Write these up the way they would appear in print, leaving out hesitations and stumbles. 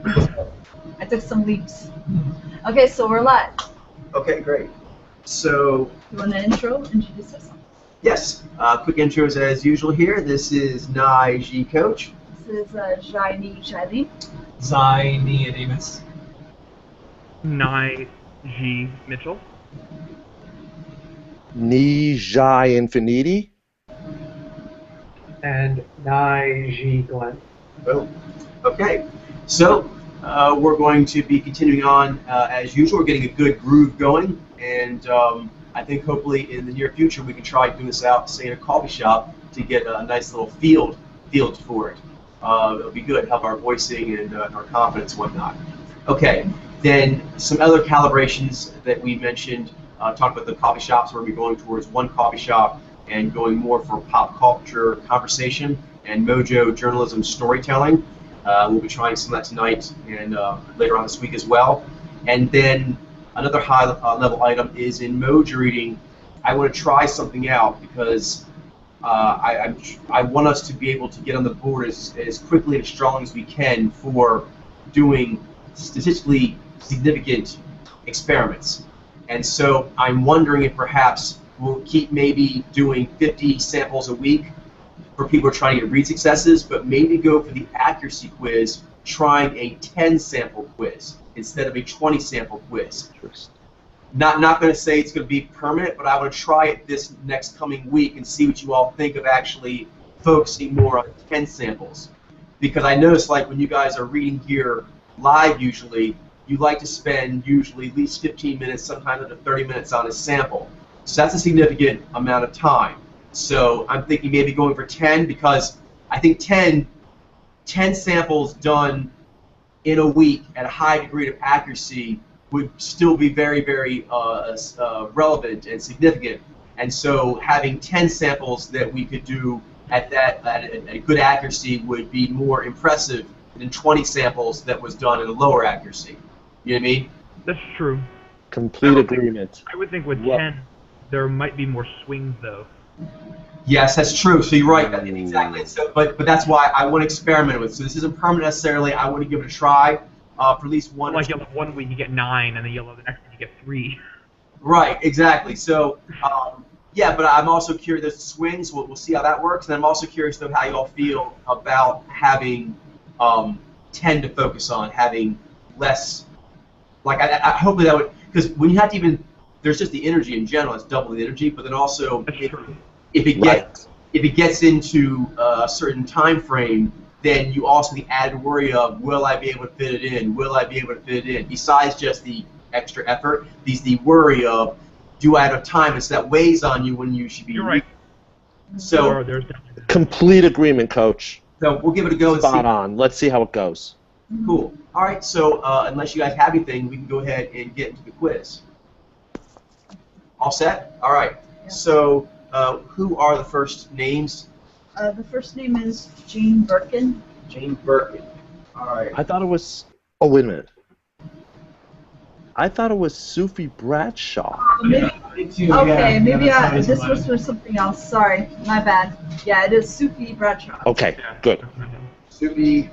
I took some leaps. Okay, so we're live. Okay, great. So, You want an intro? Introduce yourself. yes, quick intros as usual here. This is Nai G Coach. This is Jaini Shaili. Zai Nicodemus. Nye G. Mitchell. Ni Jai Infiniti. And Nai G Glenn. Boom. Okay, so we're going to be continuing on as usual. We're getting a good groove going, and I think hopefully in the near future we can try doing this out, say in a coffee shop, to get a nice little field for it. It'll be good, help our voicing and our confidence and whatnot. Okay, then some other calibrations that we mentioned. Talked about the coffee shops where we're going towards one coffee shop and going more for pop culture conversation and mojo journalism storytelling. We'll be trying some of that tonight and later on this week as well. And then another high level item is in mojo reading. I want to try something out because I want us to be able to get on the board as quickly and as strong as we can for doing statistically significant experiments. And so I'm wondering if perhaps we'll keep maybe doing 50 samples a week for people who are trying to get read successes, but maybe go for the accuracy quiz, trying a 10 sample quiz instead of a 20 sample quiz. Not going to say it's going to be permanent, but I want to try it this next coming week and see what you all think of actually focusing more on 10 samples. Because I notice, like, when you guys are reading here live usually, you like to spend usually at least 15 minutes, sometimes up to 30 minutes on a sample. So that's a significant amount of time. So I'm thinking maybe going for 10 because I think 10 samples done in a week at a high degree of accuracy would still be very, very relevant and significant. And so having 10 samples that we could do at a good accuracy would be more impressive than 20 samples that was done at a lower accuracy. You know what I mean? That's true. Complete agreement. I would think with 10, there might be more swings, though. Yes, that's true. So you're right. Exactly. So, but that's why I want to experiment with it. So this isn't permanent necessarily. I want to give it a try for at least one. Like yellow one week you get 9, and then yellow the next week you get 3. Right. Exactly. So yeah, but I'm also curious. There's swings. We'll see how that works. And I'm also curious though how you all feel about having 10 to focus on, having less. Like I hopefully that would, because when you have to even, there's just the energy in general. It's double the energy, but then also if it gets into a certain time frame, then you also the added worry of will I be able to fit it in? Will I be able to fit it in? Besides just the extra effort, the worry of do I have time? And so that weighs on you when you should be. You're right. So Complete agreement, Coach. So we'll give it a go. Spot on. Let's see how it goes. Cool. All right. So unless you guys have anything, we can go ahead and get into the quiz. All set? All right. Yeah. So who are the first names? The first name is Jane Birkin. Jane Birkin. All right. I thought it was. Oh, wait a minute. I thought it was Sophie Bradshaw. Maybe, okay, maybe this was for something else. Sorry, my bad. Yeah, it is Sophie Bradshaw. Okay, good. Sophie.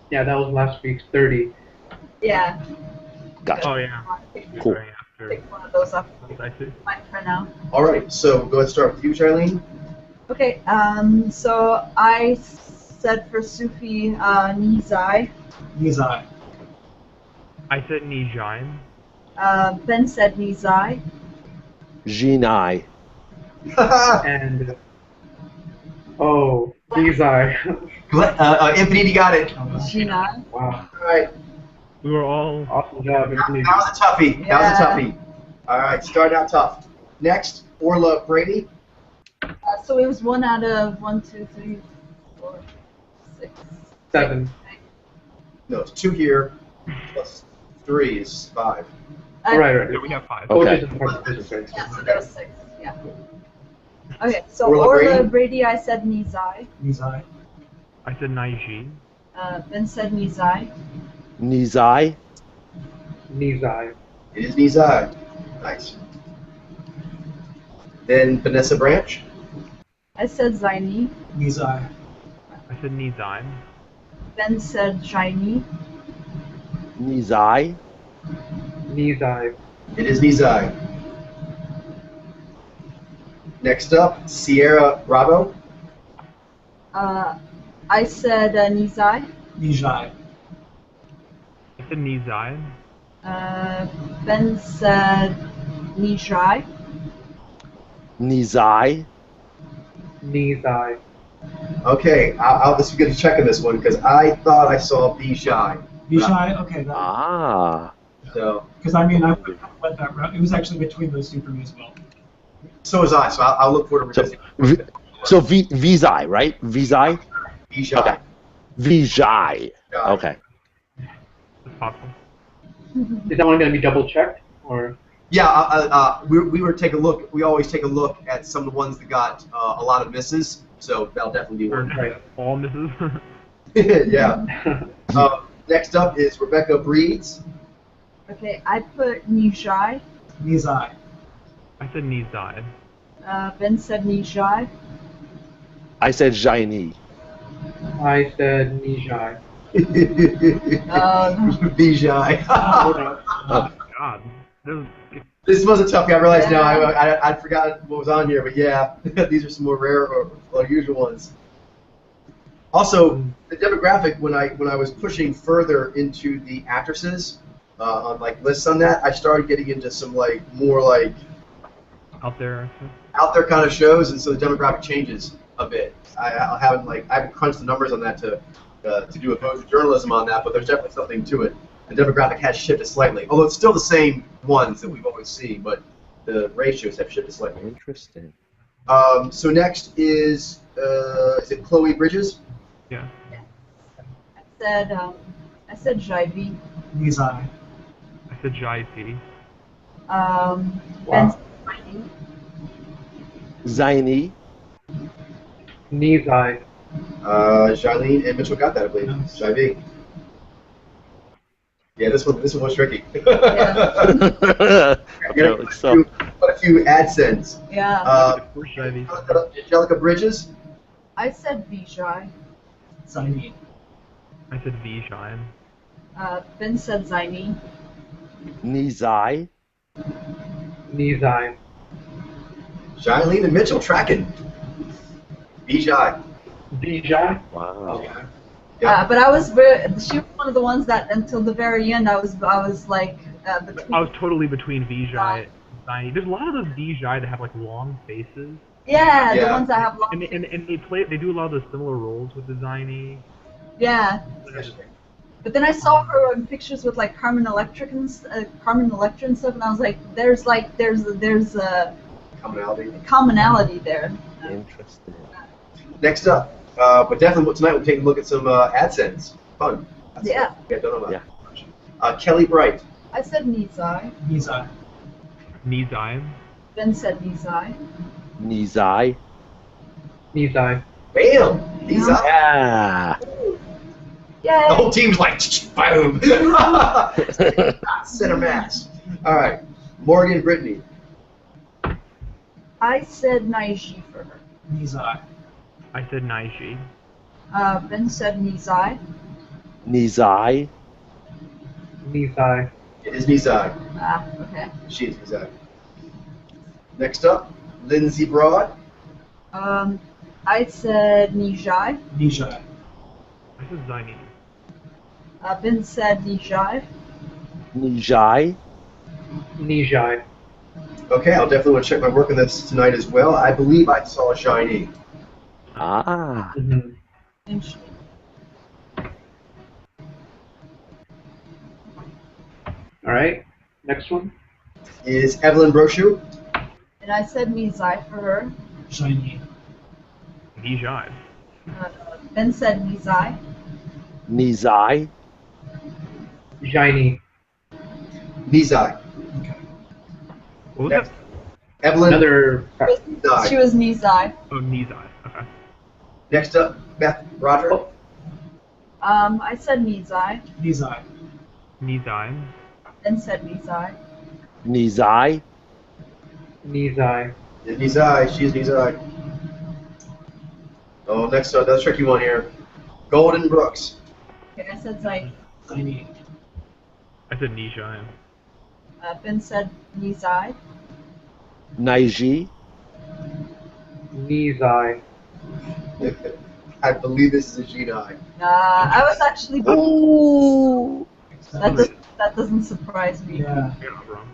Yeah, that was last week's 30. Yeah. Gotcha. Oh, yeah. Cool. Take one of those off mine for now. All right. So go ahead and start with you, Charlene. Okay. So I said for Sophie Nizai. Nizai. I said Nijime. Ben said Nizai. Jinai. And Nizai. Infinity got it. Gina. Wow. All right. We were all... Awesome job, That Infinity. was a toughie. Yeah. That was a toughie. All right. Started out tough. Next, Orla Brady. So it was 1 out of 1, 2, 3, 4, 6, 7. No, it's 2 here. Plus 3 is 5. Right. Yeah, we have 5. Okay. Yeah, so that was 6. Yeah. Okay, so Orla Orla Brady? Brady, I said Nizai. Nizai. I said Naiji. Ben said Nizai. Nizai. Nizai. It is Nizai. Nice. Then Vanessa Branch. I said Zaini. Nizai. I said Nizime. Ben said Jaini. Nizai. Nizai. It is Nizai. Next up, Ciara Bravo. I said Nizai. Nijai. I said Nizai. Ben said Nijai. Nizai. Nizai. Okay, this is good to check on this one because I thought I saw Bijai. Nijai. Okay. Ah. So, Because I mean, I went that route. It was actually between those two for me as well. so was I. So I'll look forward to revisiting. So Vizai, right? Vizai. Bijai. Okay. Vijay. Bijai. Okay. It's possible. Is that one going to be double checked or? Yeah, we were take a look. We always take a look at some of the ones that got a lot of misses. So that'll definitely be Or one. Right. all misses. Yeah. Next up is Rebecca Breeds. Okay, I put Nijai. Nizai. I said Nizai. Ben said Nijai. I said Jaini. I said Nijai. Bijai. Oh God. This was a toughie. I realize now. Yeah. I forgot what was on here, but yeah, these are some more rare or unusual ones. Also, the demographic when I was pushing further into the actresses on like lists on that, I started getting into some like more like Out there. out there kind of shows, and so the demographic changes a bit. I haven't crunched the numbers on that to do a photojournalism on that, but there's definitely something to it. The demographic has shifted slightly, although it's still the same ones that we've always seen, but the ratios have shifted slightly. Interesting. So next is it Chloe Bridges? Yeah. I said Jaivi. Nizai. I said Jai P. Ben said Jaini. Zaini. Nizai. Charlene and Mitchell got that, I believe. Nice. Jivey. Yeah, this one was tricky. Yeah. Okay, so Quite a few AdSense. Yeah. First Jai V. Angelica Bridges. I said Vijay. Zaini. I said Vijay. Ben said Zaini. Nizai. Nizai. Charlene and Mitchell tracking. Bijai. Bijai. Wow. Yeah. But she was one of the ones that until the very end I was like between. I was totally between Vijay and Zaini. There's a lot of those Vijay that have like long faces. Yeah, Yeah. the ones that have long. And they do a lot of those similar roles with the Zaini. Yeah. But then I saw her in pictures with like Carmen Electra and stuff, and I was like, there's a commonality there. Interesting. Next up, but definitely tonight we'll take a look at some AdSense. Fun. That's Yeah. I don't know Yeah. that. Kelly Bright. I said Nizai. Nizai. Nizai. Ben said Nizai. Nizai. Nizai. Bam! These up. Yeah. Yay! The whole team's like, boom! Center mass. All right. Morgan Brittany. I said Naiji for her. Nizai. I said Naiji. Ben said Nizai. Nizai. Nizai. It is Nizai. Okay. She is Nizai. Next up, Lindsey Broad. I said Nijai. Nijai. I said Zaini. Ben said Nijai. Nijai. Nijai. Okay, I'll definitely want to check my work on this tonight as well. I believe I saw a shiny. Ah. Mm-hmm. Interesting. All right. Next one. Is Evelyn Brochu. And I said Nizai for her. Shiny. Vijay. Ben said Nizai. Nizai. Jaini. Nizai. Okay. What was Next. that? Evelyn Another. Nizai. She was Nizai. Oh, Nizai. Okay. Next up, Beth Roger. Oh. I said Nizai. Nizai. Nizai. Ben said Nizai. Nizai. Nizai. Is Nizai. She is Nizai. Oh, next up, that's a tricky one here. Golden Brooks. Okay, I said Zai. Zaini. I said Nijai. Ben said Nizai. Naiji. Nizai. I believe this is a Genii. I was actually. Ooh. That doesn't surprise me. Yeah. You're not wrong.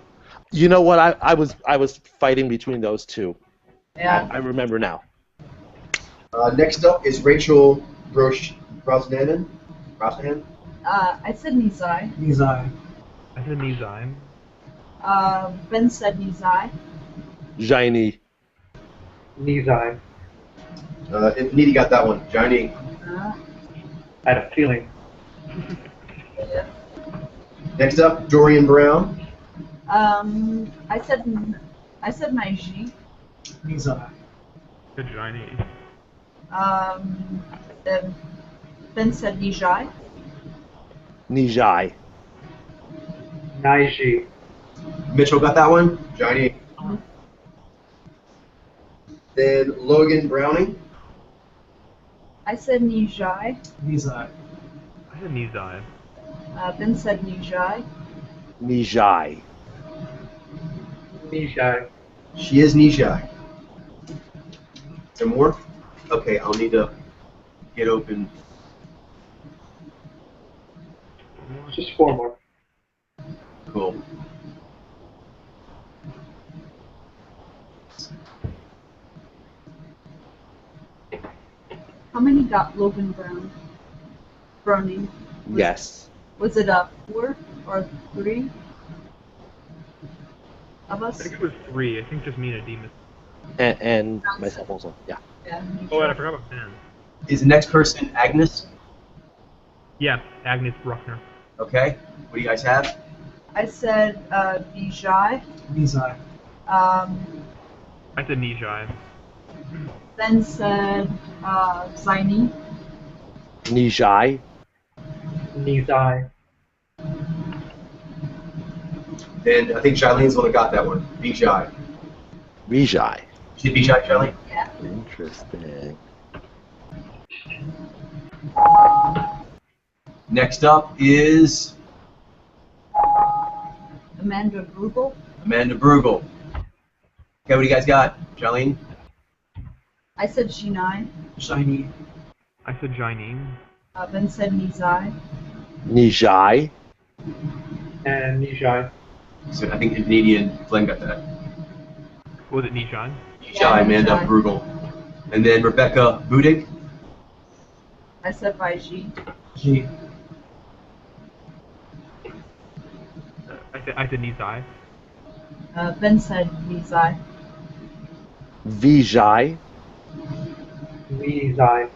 You know what? I was fighting between those two. Yeah. I remember now. Next up is Rachel Brosnahan. Brosnahan? I said Nizai. Nizai. I said Nizai. Ben said Nizai. Jaini. Nizai. Infinity got that one. Johnny. I had a feeling. Yeah. Next up, Dorian Brown. I said Naiji. Nizai. Good Johnny. Ben said Nijai. Nijai. Naiji. Mitchell got that one. Johnny. Then Logan Browning. I said Nijai. Nizai. I said Nizai. Ben said Nijai. Nijai. Nijai. She is Nijai. Is there more? Okay, I'll need to get open. Just 4 more. Cool. How many got Logan Browning? Yes. Was it 4 or 3 of I us? think it was 3. I think just me and Ademus. And myself also. Yeah. Yeah. Oh, and I forgot about Ben. Is the next person Agnes? Yeah, Agnes Bruckner. Okay. What do you guys have? I said Vijay. Nizai. I said Nijai. Ben said Zaini. Nijai. Nizai. Then I think Jaileen's the one that got that one. Vijay. Vijay. She Vijay, Jailene? Yeah. Interesting. Next up is Amanda Brugel. Amanda Brugel. Okay, what do you guys got? Jailene? I said Shinai. Shiny. I said Jainine. Ben said Nizai. Nijai. And Nijai. So I think Infinity and Flynn got that. Was it Nijai? Vijay, Amanda Vijay. Brugel. And then Rebecca Budig. I said Vaiji. G. I said Nizai. Ben said Nizai. Vijay. Nizai.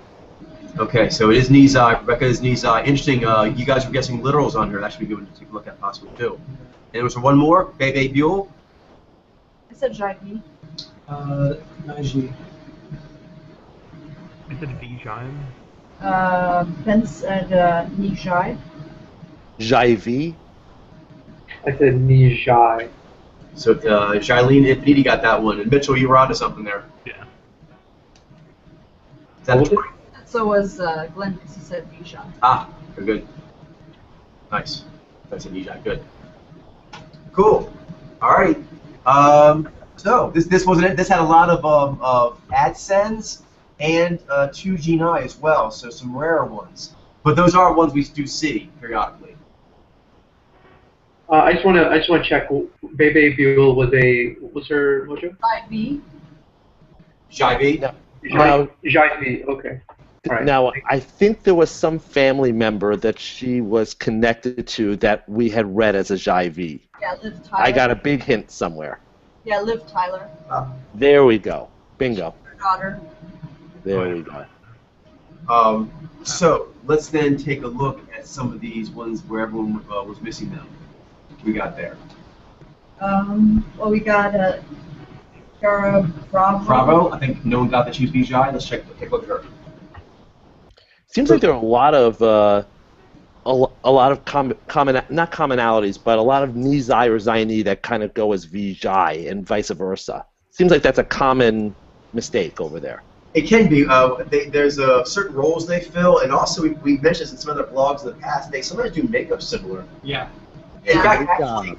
Okay, so it is Nizai. Rebecca is Nizai. Interesting. You guys were guessing literals on her. That should be good to take a look at possibly too. And was there one more? Bebe Buell. I said Jaivi. Naiji. I said Vijay. Ben said Nijai. Jaivi. I said Nijai. So Jailene Infinity got that one. And Mitchell, you were onto something there. Yeah. Is that What was it? So was Glenn because he said Vijay. Ah, very good. Nice. That's a Nijai. Good. Cool. All right. So this wasn't it. This had a lot of AdSense and 2 Genii as well. So some rarer ones. But those are ones we do see periodically. I just want to check. Bebe Buell was her mojo? Jaivi. Jaivi. Now, Jaivi. Okay. All right. now, I think there was some family member that she was connected to that we had read as a Jaivi. Yeah, Liv Tyler. I got a big hint somewhere. Yeah, Liv Tyler. There we go. Bingo. Her daughter. There we go. So let's then take a look at some of these ones where everyone was missing them. We got there. Well, we got Ciara Bravo. Bravo. I think no one got that she was Vijay. Let's take a look at her. Seems like there are a lot of not commonalities, but a lot of Nizai or Zaini that kind of go as Vijay and vice versa. Seems like that's a common mistake over there. It can be. There's certain roles they fill, and also we mentioned in some other blogs in the past, they sometimes do makeup similar. Yeah. In fact, actually,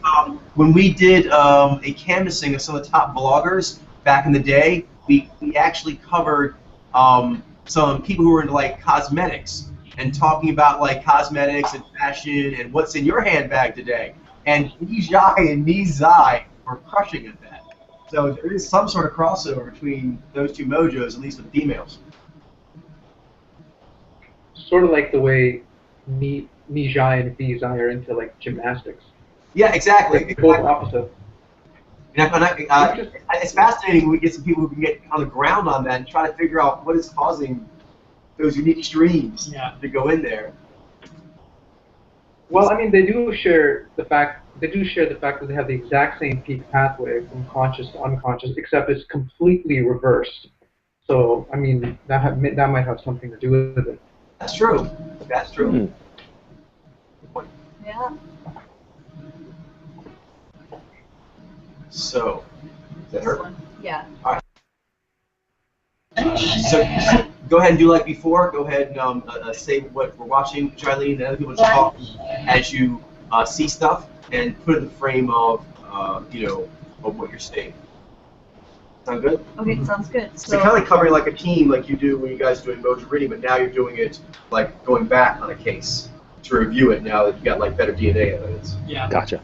when we did a canvassing of some of the top bloggers back in the day, we actually covered some people who were into like cosmetics and talking about like cosmetics and fashion and what's in your handbag today. And Vijay and Mizai were crushing at that. So there is some sort of crossover between those two mojos, at least with females. Sort of like the way Mijai and Vizai are into like gymnastics. Yeah, exactly. Like, both opposite. It's fascinating when we get some people who can get on the ground on that and try to figure out what is causing those unique streams to go in there. Well, I mean, they do share the fact that they have the exact same peak pathway from conscious to unconscious, except it's completely reversed. So, I mean, that might have something to do with it. That's true. That's true. Yeah. So, is that her? Yeah. All right. So, go ahead and do like before. Go ahead and say what we're watching, Charlene, and other people just talk as you see stuff, and put it in the frame of, of what you're seeing. Sound good? Okay, sounds good. So kind of like covering like a team, like you do when you guys are doing mojo reading, but now you're doing it like going back on a case to review it. Now that you got like better DNA evidence. Yeah. Gotcha.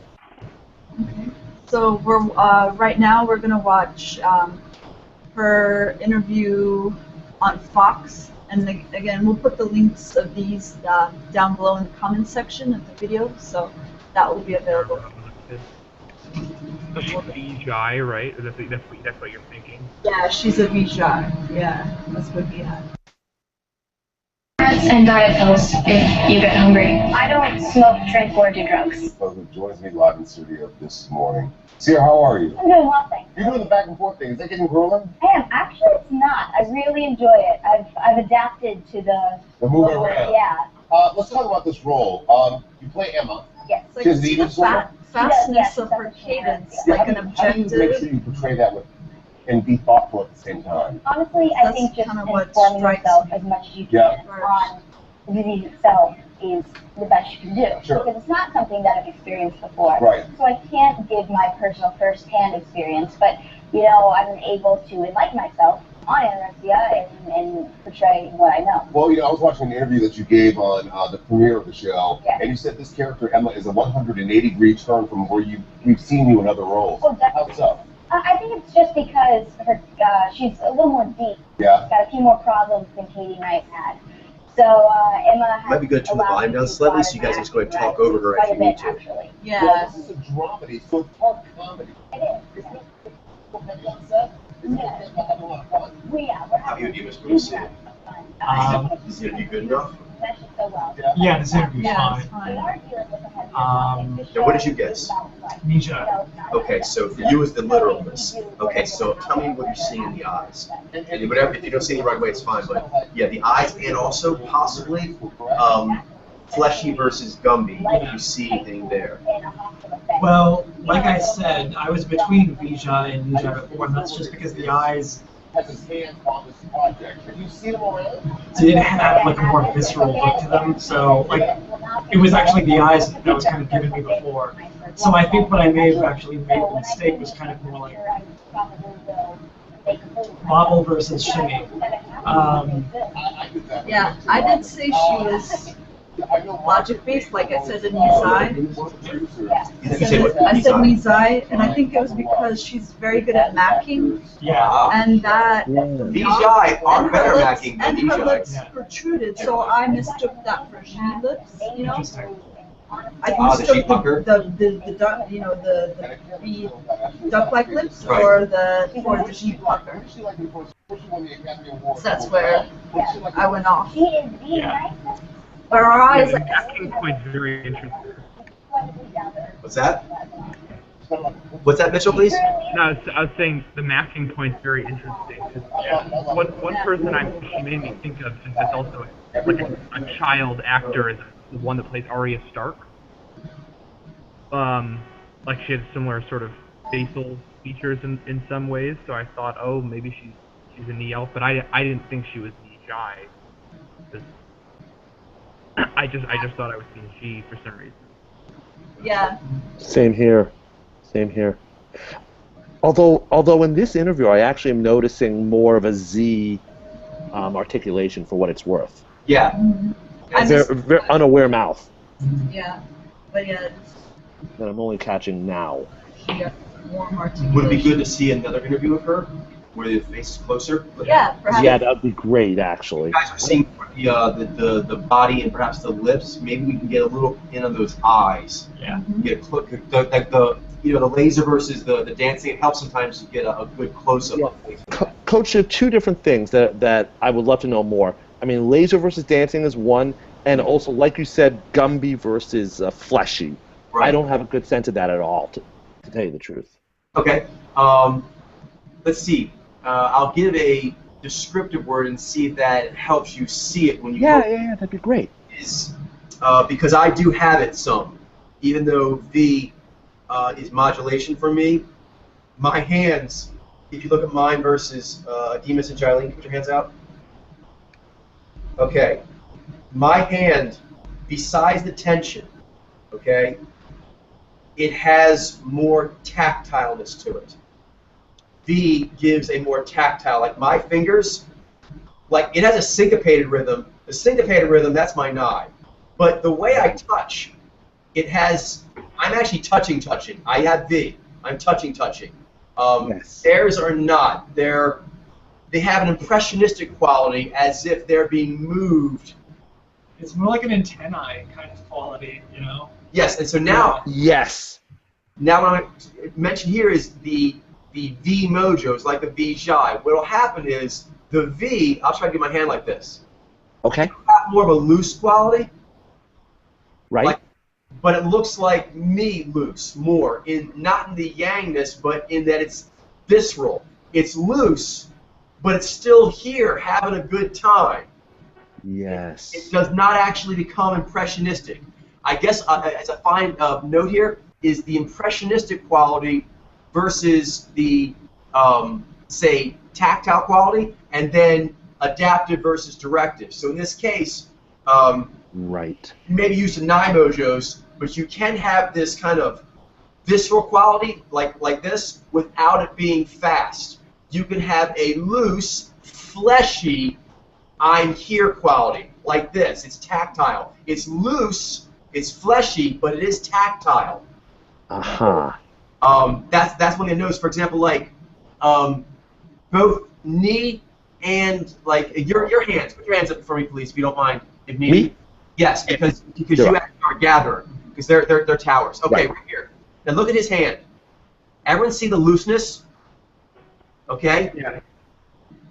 Okay. So we're right now we're gonna watch her interview on Fox, and again we'll put the links of these down below in the comments section of the video, so that will be available. That's Vijay, right? That's what you're thinking. Yeah, she's a Vijay. Yeah, that's what he had. And diet pills if you get hungry. I don't smoke, drink, or do drugs. Who joins me live in studio this morning. Ciara, how are you? I'm doing well, thanks. You're doing the back and forth thing. Is that getting grueling? I am. Actually, it's not. I really enjoy it. I've adapted to the moving around. Yeah. Let's talk about this role. You play Emma. Yes. It's like She's the fastness of her cadence, like an How do you make sure objective. you portray that and be thoughtful at the same time? Honestly, I That's think just kinda what informing strikes yourself me. as much as you Yeah. can on the disease itself is the best you can do. Sure. Because it's not something that I've experienced before. Right. So I can't give my personal first-hand experience, but, I'm able to enlighten myself on anorexia and portray what I know. Well, I was watching an interview that you gave on the premiere of the show, Yeah. and you said this character, Emma, is a 180-degree turn from where we've seen you in other roles. Oh, definitely. How's so? I think it's just because she's a little more deep. Yeah. She's got a few more problems than Katie Knight had. So Emma has Might be good to turn the volume down slightly so you guys just go ahead and talk over her if you need to. Actually. Yeah. Well, this is a dramedy, so it's part comedy. It is. Isn't it on set? Isn't it having a lot of fun? We're How having you do this, we'll see. Is the interview good enough? so well. Yeah, this interview's Yeah, fine. it's fine. What did you guess? Misha. Okay, so for you is the literalness. Okay, so tell me what you're seeing in the eyes. And whatever, if you don't see it the right way, it's fine. But yeah, the eyes, and also possibly fleshy versus Gumby. If you see anything there. Well, like I said, I was between Vijay and Vijay before, and that's just because the eyes Has his hands on this project. Have you seen him around? did have like a more visceral look to them. So like it was actually the eyes that was kind of given me before. So I think what I may have actually made the mistake was kind of more like Bobble versus Shimmy. Yeah, I did say she was logic-based, like I said in Mizai. You said what? I said Mizai, and I think it was because she's very good at macking, Yeah. and that Vijay are and better her macking lips, than and her Vijay. lips Yeah. protruded, so I mistook that for she lips, Interesting. I the sheep mistook pucker? the duck, the duck-like lips, Right. or the sheep pucker. So that's where I went off. She is the Yeah. nicest, But her Yeah, eyes, the like, acting point's very interesting. incredibly down to earth. What's that? What's that, Mitchell, please? No, I was saying the masking point's very interesting. 'Cause, one person she made me think of is that's also like a child actor is the one that plays Arya Stark. Like she had similar sort of facial features in some ways, so I thought, oh, maybe she's she's a knee elf, but I didn't think she was knee shy. I just thought I was being she for some reason. Yeah. Same here. Same here. Although in this interview, I actually am noticing more of a Z articulation for what it's worth. Yeah. Very unaware mouth. Yeah. But yeah, That I'm only catching now. she got warm articulation. Would it be good to see another interview of her where the face is closer? Yeah, perhaps. Yeah, that would be great, actually. You guys are seeing the body and perhaps the lips. Maybe we can get a little in on those eyes. Yeah. Get the laser versus the dancing. It helps sometimes to get a good close up. Yeah. Coach, there are two different things that I would love to know more. I mean, laser versus dancing is one, and also, like you said, Gumby versus fleshy. Right. I don't have a good sense of that at all, to tell you the truth. Okay. Let's see. I'll give a descriptive word and see if that helps you see it when you Yeah, that'd be great. Is because I do have it some, even though V is modulation for me. My hands, if you look at mine versus Demas and Jilene, put your hands out. Okay. My hand, besides the tension, okay, it has more tactileness to it. V gives a more tactile, like my fingers, like it has a syncopated rhythm. The syncopated rhythm, that's my nine. But the way I touch, it has, I'm actually touching. I have V, I'm touching. Yes. Theirs are not. They have an impressionistic quality as if they're being moved. It's more like an antennae kind of quality, you know? Yes, and so now, Yes. now what I mentioned here is the V mojos, like the V shy. What will happen is the V, I'll try to get my hand like this. Okay. Have more of a loose quality, Right. but it looks like me loose more, not in the yangness, but in that it's visceral. It's loose, but it's still here having a good time. Yes. It does not actually become impressionistic. I guess as a fine note here is the impressionistic quality versus the, say, tactile quality, and then adaptive versus directive. So in this case, Right. you may be used to nine mojos, but you can have this kind of visceral quality like this without it being fast. You can have a loose, fleshy, I'm here quality, like this. It's tactile. It's loose, it's fleshy, but it is tactile. Uh-huh. That's one of the notes. For example, like both knee and like your hands. Put your hands up for me, please, if you don't mind. If needed. Me? Yes, because you Sure. actually are a gatherer. Because they're towers. Okay, Right. right here. Now look at his hand. Everyone see the looseness? Okay. Yeah.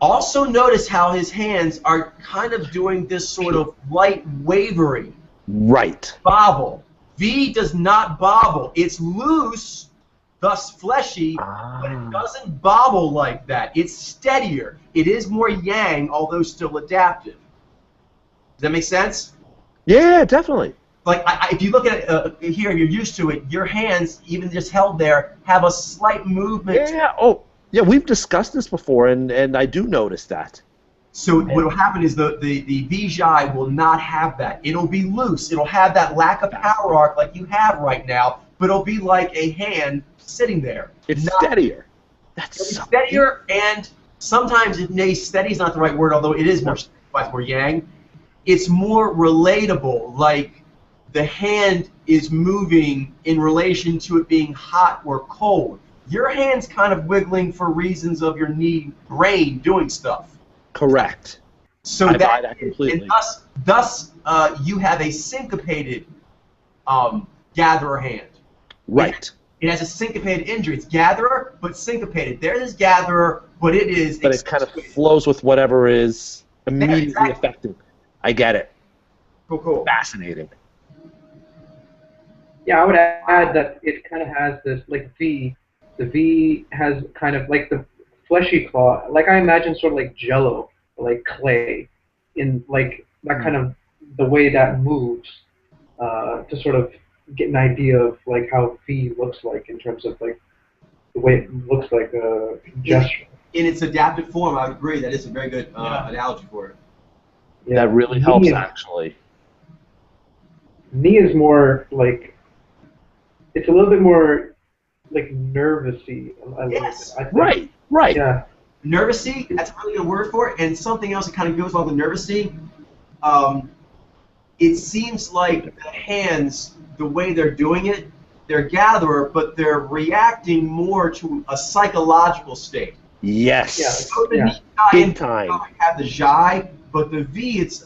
Also notice how his hands are kind of doing this sort of light wavering. Right. Bobble. V does not bobble. It's loose, thus fleshy, but it doesn't bobble like that. It's steadier. It is more yang, although still adaptive. Does that make sense? Yeah, definitely. Like, if you look at it here, you're used to it. Your hands, even just held there, have a slight movement. Yeah. Oh, yeah. We've discussed this before, and I do notice that. So what will happen is the Vijay will not have that. It'll be loose. It'll have that lack of power arc like you have right now, but it'll be like a hand sitting there. It's steadier. That's It's so steadier, and sometimes steady is not the right word, although it is more yang. It's more relatable, like the hand is moving in relation to it being hot or cold. Your hand's kind of wiggling for reasons of your brain doing stuff. correct. So I buy that completely. And thus you have a syncopated gatherer hand. Right. It has a syncopated injury. It's gatherer, but syncopated. There is gatherer, but it is. But it kind of flows with whatever is immediately exactly. affecting. I get it. Cool. Fascinating. Yeah, I would add that it kind of has this, like V, the V has kind of like the fleshy claw, like I imagine sort of like Jello, like clay, in like that kind of, the way that moves, to sort of get an idea of like how V looks like in terms of like the way it looks like a gesture. in its adapted form, I would agree. That is a very good analogy for it. Yeah. That really helps, actually. Knee is more like, it's a little bit more like nervousy. Yes. I think. Right. Yeah. Nervousy, that's a really good word for it. And something else that kind of goes along with nervousy, it seems like the hands, the way they're doing it, they're gatherer, but they're reacting more to a psychological state. Yes. Yeah. Big time. Have the Jai, but the V, it's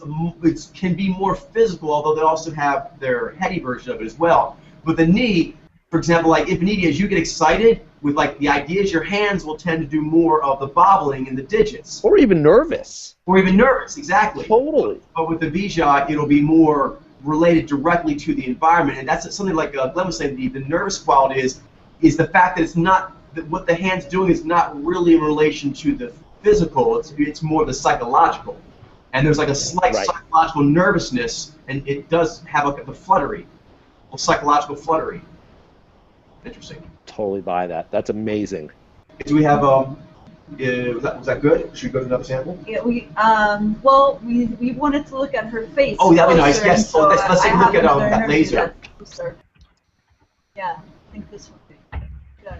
can be more physical, although they also have their heady version of it as well. But the knee, for example, like Infiniti, as you get excited with like the ideas, your hands will tend to do more of the bobbling and the digits. Or even nervous. Or even nervous, exactly. Totally. But with the Vijay, it'll be more related directly to the environment, and that's something like Glenn was saying. The nervous quality is the fact that it's not that what the hand's doing is not really in relation to the physical. It's more the psychological, and there's like a slight psychological nervousness, and it does have like the fluttery, psychological fluttery. Interesting. Totally buy that. That's amazing. Do we have was that good? Should we go to another sample? Yeah, well, we wanted to look at her face. Oh, that'd be nice. closer, Yes. so Let's take a look at that laser. Yeah, I think this would be good.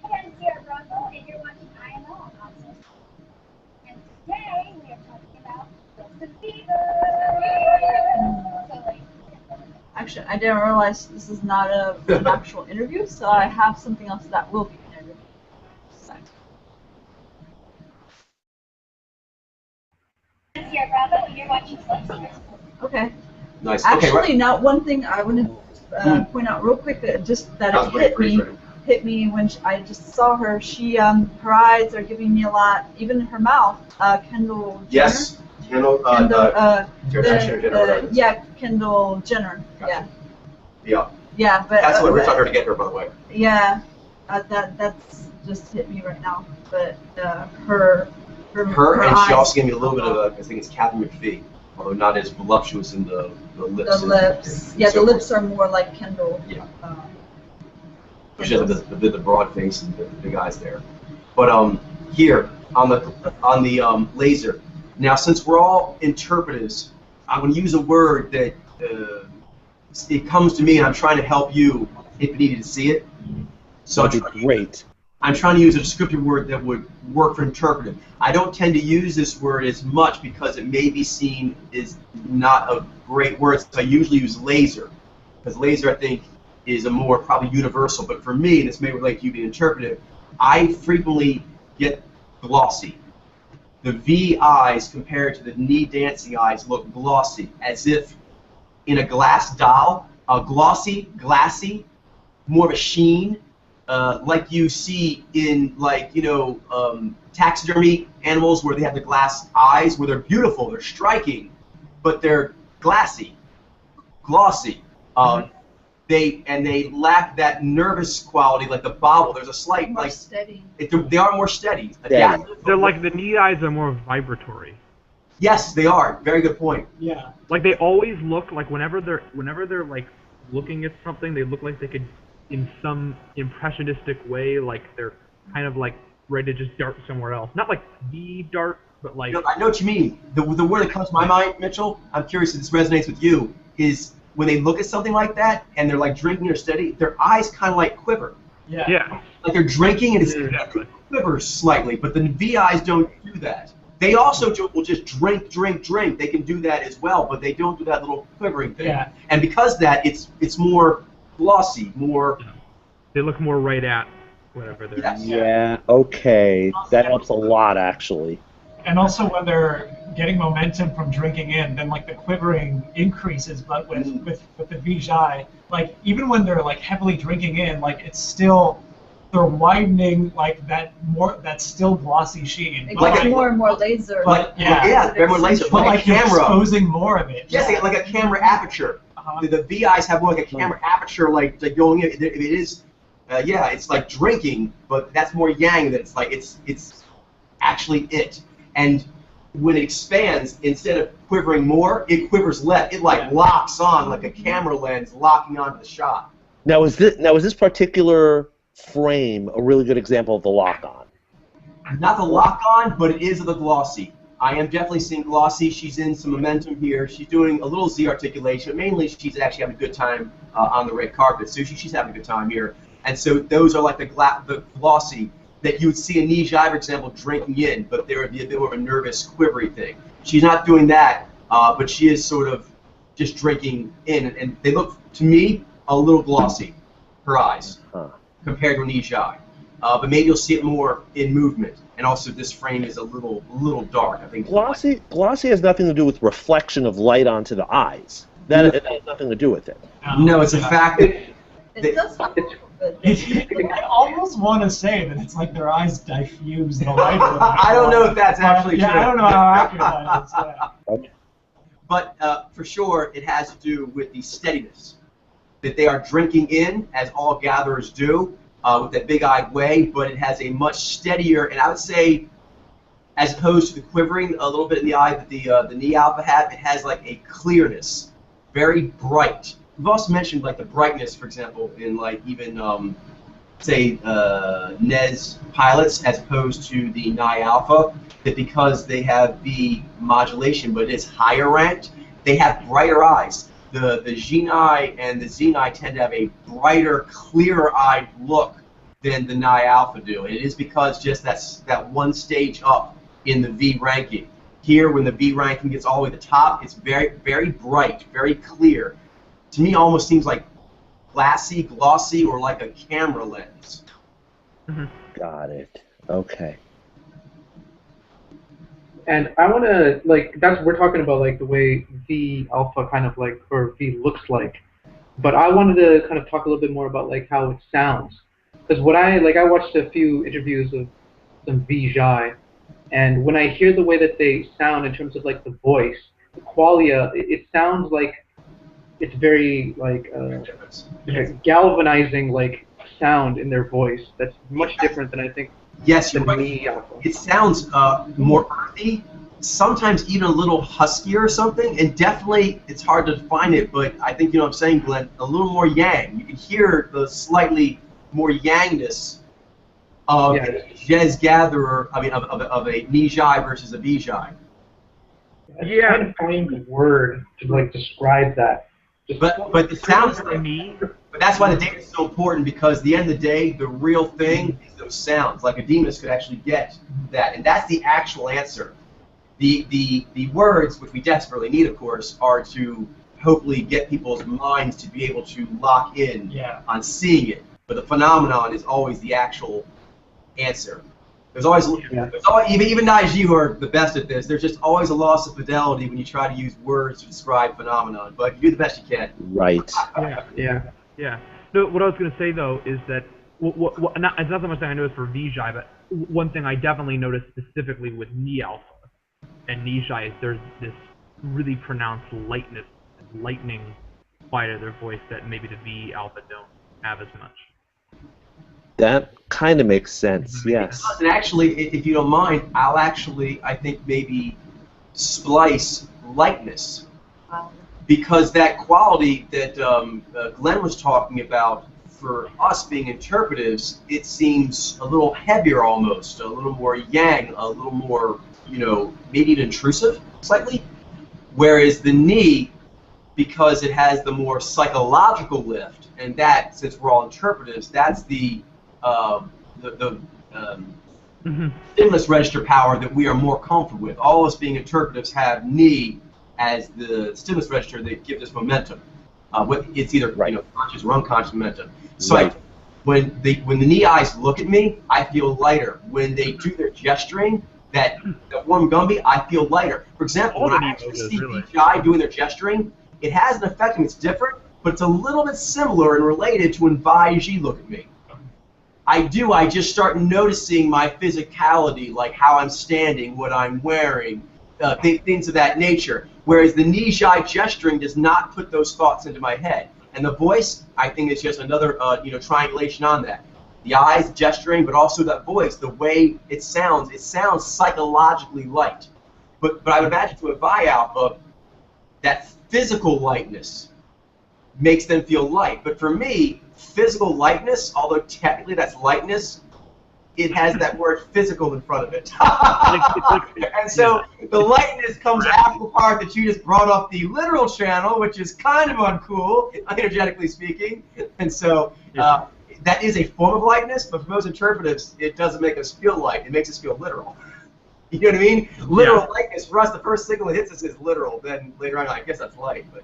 Hey, I'm Ciara Bravo, and you're watching IMO on Osmo. And today we are talking about Wilson fever. So, like, Actually, I didn't realize this is not an actual interview, so I have something else that will be an interview. So. I'm Ciara Bravo, and you're watching Wilson. Okay. Nice. Actually, now one thing I want to point out real quick, just that it hit me when I just saw her. She, her eyes are giving me a lot. Even her mouth. Kendall Jenner. Yes. Kendall. Yeah, Kendall Jenner. Gotcha. Yeah. Yeah, but that's what we're trying to get her, by the way. Yeah, that's just hit me right now. But her and eyes. she also gave me a little bit of I think it's Catherine McPhee, although not as voluptuous in the lips. The lips. Yeah, the lips are more like Kendall. Yeah. She has the broad face and the big eyes there. But here on the laser. Now, since we're all interpreters, I'm going to use a word that it comes to me, and I'm trying to help you if you needed to see it. So that'd be great. I'm trying to use a descriptive word that would work for interpretive. I don't tend to use this word as much because it may be seen as not a great word, so I usually use laser. Because laser, I think, is a more probably universal. But for me, and this may relate to you being interpretive, I frequently get glossy. The V eyes compared to the knee dancing eyes look glossy, as if in a glass doll, glossy, glassy, more of a sheen. Like you see in, like, taxidermy animals where they have the glass eyes, where they're beautiful, they're striking, but they're glassy, glossy. They lack that nervous quality, like the bobble. There's a slight, more like, steady. They are more steady. Yeah. They're like the knee eyes are more vibratory. Yes, they are. Very good point. Yeah. Like they always look like whenever they're like looking at something, they look like they could, in some impressionistic way, like they're kind of like ready to just dart somewhere else. Not like the dart, but like. I know what you mean. The word that comes to my mind, Mitchell, I'm curious if this resonates with you, is when they look at something like that and they're like drinking or steady, their eyes kind of like quiver. Yeah. Yeah. Like they're drinking and Exactly. it quivers slightly, but the V eyes don't do that. They also will just drink. They can do that as well, but they don't do that little quivering thing. Yeah. And because of that, it's more glossy, more. They look more right at whatever they're. Yes. Yeah, okay. That helps a lot, actually. And also when they're getting momentum from drinking in, then like the quivering increases, but with the Vijay, like even when they're like heavily drinking in, like it's still, they're widening like that still glossy sheen. It Like gets a- more and more laser. Like, yeah, they're more laser. But Like like a you're camera. exposing more of it. Yes, like a camera aperture. The V eyes have more like a camera aperture, like going in. If it is Yeah, it's like drinking, but that's more yang. That it's actually it. And when it expands, instead of quivering more, it quivers less. It like locks on like a camera lens locking onto the shot. Now is this particular frame a really good example of the lock-on? Not the lock-on, but it is of the glossy. I am definitely seeing glossy. She's in some momentum here. She's doing a little Z articulation. Mainly, she's actually having a good time on the red carpet. So she's having a good time here. And so those are like the glossy that you would see a knee jive, for example, drinking in, but there would be a bit more of a nervous, quivery thing. She's not doing that, but she is sort of just drinking in. And they look, to me, a little glossy, her eyes, compared to a knee jive. But maybe you'll see it more in movement. And also, this frame is a little dark. I think glossy has nothing to do with reflection of light onto the eyes. It has nothing to do with it. No, it's a fact that It does look a little bit. I almost want to say that it's like their eyes diffuse the light. I don't know if that's actually true. I don't know how accurate that is. Yeah. Okay. But for sure, it has to do with the steadiness that they are drinking in, as all gatherers do, with that big-eyed way. But it has a much steadier, and I would say, as opposed to the quivering a little bit in the eye that the knee alpha had, it has like a clearness, very bright. We've also mentioned like the brightness, for example, in like even say NES pilots, as opposed to the Nye Alpha, that because they have the modulation, but it's higher ranked, they have brighter eyes. The G-Nye and the Z-Nye tend to have a brighter, clearer-eyed look than the Nye Alpha do. And it is because just that one stage up in the V ranking. Here, when the V ranking gets all the way to the top, it's very, very bright, very clear. To me, almost seems like glassy, glossy, or like a camera lens. Got it. Okay. And I want to, like, we're talking about, like, the way V alpha kind of, like, or V looks like. But I wanted to kind of talk a little bit more about, like, how it sounds. Because I watched a few interviews of some V Jai, and when I hear the way that they sound in terms of, like, the voice, the qualia, it sounds like it's very, like, galvanizing, like, sound in their voice. That's much different than I think. Yes, you're right. It sounds more earthy, sometimes even a little huskier or something, and definitely it's hard to define it, but I think you know what I'm saying, Glenn, a little more yang. You can hear the slightly more yangness of a jazz gatherer, I mean, of a knee jai versus a V jai. I'm trying to find the word to, like, describe that. But the sounds for me. But that's why the data is so important, because at the end of the day, the real thing is those sounds. Like a Demas could actually get that, and that's the actual answer. The words, which we desperately need, of course, are to hopefully get people's minds to be able to lock in on seeing it. But the phenomenon is always the actual answer. There's always even Naiji, who are the best at this, there's just always a loss of fidelity when you try to use words to describe phenomenon. But you do the best you can. Right. Yeah. No, what I was going to say, though, is that, it's not so much that I noticed for Vijay, but one thing I definitely noticed specifically with Knee Alpha and Nijai is there's this really pronounced lightness, lightning quality of their voice that maybe the V Alpha don't have as much. That kind of makes sense, yes. And actually, if you don't mind, I'll actually, I think, maybe splice lightness. Because that quality that Glenn was talking about, for us being interpretives, it seems a little heavier almost, a little more yang, a little more, maybe even intrusive, slightly. Whereas the knee, because it has the more psychological lift, and that, since we're all interpretives, that's the stimulus register power that we are more comfortable with. All of us being interpretives have knee as the stimulus register that gives us momentum. It's either conscious or unconscious momentum. So when the knee eyes look at me, I feel lighter. When they do their gesturing, that warm Gumby, I feel lighter. For example, when I actually see BGI doing their gesturing, it has an effect and it's different, but it's a little bit similar and related to when Vaiji look at me. I just start noticing my physicality, like how I'm standing, what I'm wearing, things of that nature. Whereas the Nijai gesturing does not put those thoughts into my head. And the voice, I think, is just another triangulation on that. The eyes gesturing, but also that voice, the way it sounds psychologically light. But I would imagine to a Vi alpha, that physical lightness makes them feel light. But for me, physical lightness, although technically that's lightness, it has that word physical in front of it. And so the lightness comes after the part that you just brought up the literal channel, which is kind of uncool, energetically speaking. And so that is a form of lightness, but for most interpretives, it doesn't make us feel light. It makes us feel literal. You know what I mean? Literal lightness, for us, the first signal that hits us is literal. Then later on, I guess that's light. But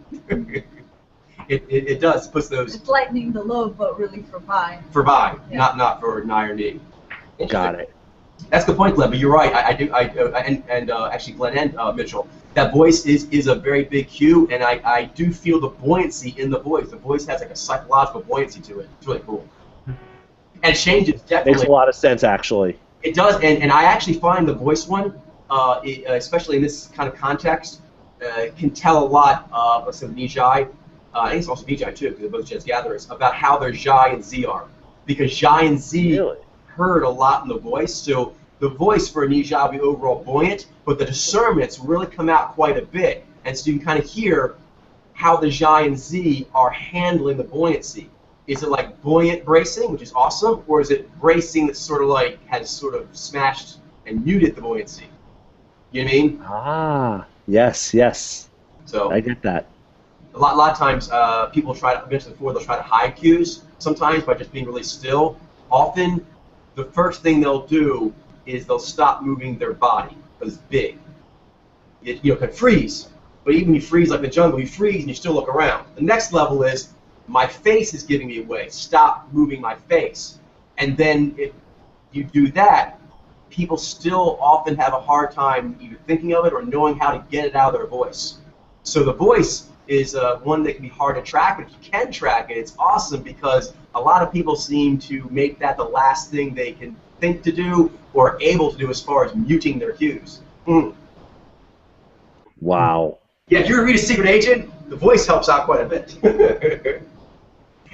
it does. It puts those... It's lightening the load, but really for Vi. For Vi, not for Nye or Ni. Got it. That's the point, Glenn. But you're right. Actually, Glenn and Mitchell, that voice is a very big cue, and I do feel the buoyancy in the voice. The voice has like a psychological buoyancy to it. It's really cool. And changes definitely. Makes a lot of sense, actually. It does, and I actually find the voice one, especially in this kind of context, can tell a lot of, let's say, Nijai. I think it's also Vijay too, because they're both jazz gatherers, about how their Jai and Z are. Because Jai and Z heard a lot in the voice, so the voice for Nijai will be overall buoyant, but the discernments really come out quite a bit, and so you can kind of hear how the Jai and Z are handling the buoyancy. Is it like buoyant bracing, which is awesome, or is it bracing that sort of like has sort of smashed and muted the buoyancy? You know what I mean? Ah, yes. So I get that. A lot of times people try to, I mentioned before, they'll try to hide cues sometimes by just being really still. Often, the first thing they'll do is they'll stop moving their body because it's big. It can freeze, but even when you freeze like the jungle, you freeze and you still look around. The next level is, my face is giving me away. Stop moving my face. And then if you do that, people still often have a hard time either thinking of it or knowing how to get it out of their voice. So the voice is one that can be hard to track, but if you can track it, it's awesome because a lot of people seem to make that the last thing they can think to do or able to do as far as muting their cues. Wow. Yeah, if you read a secret agent, the voice helps out quite a bit.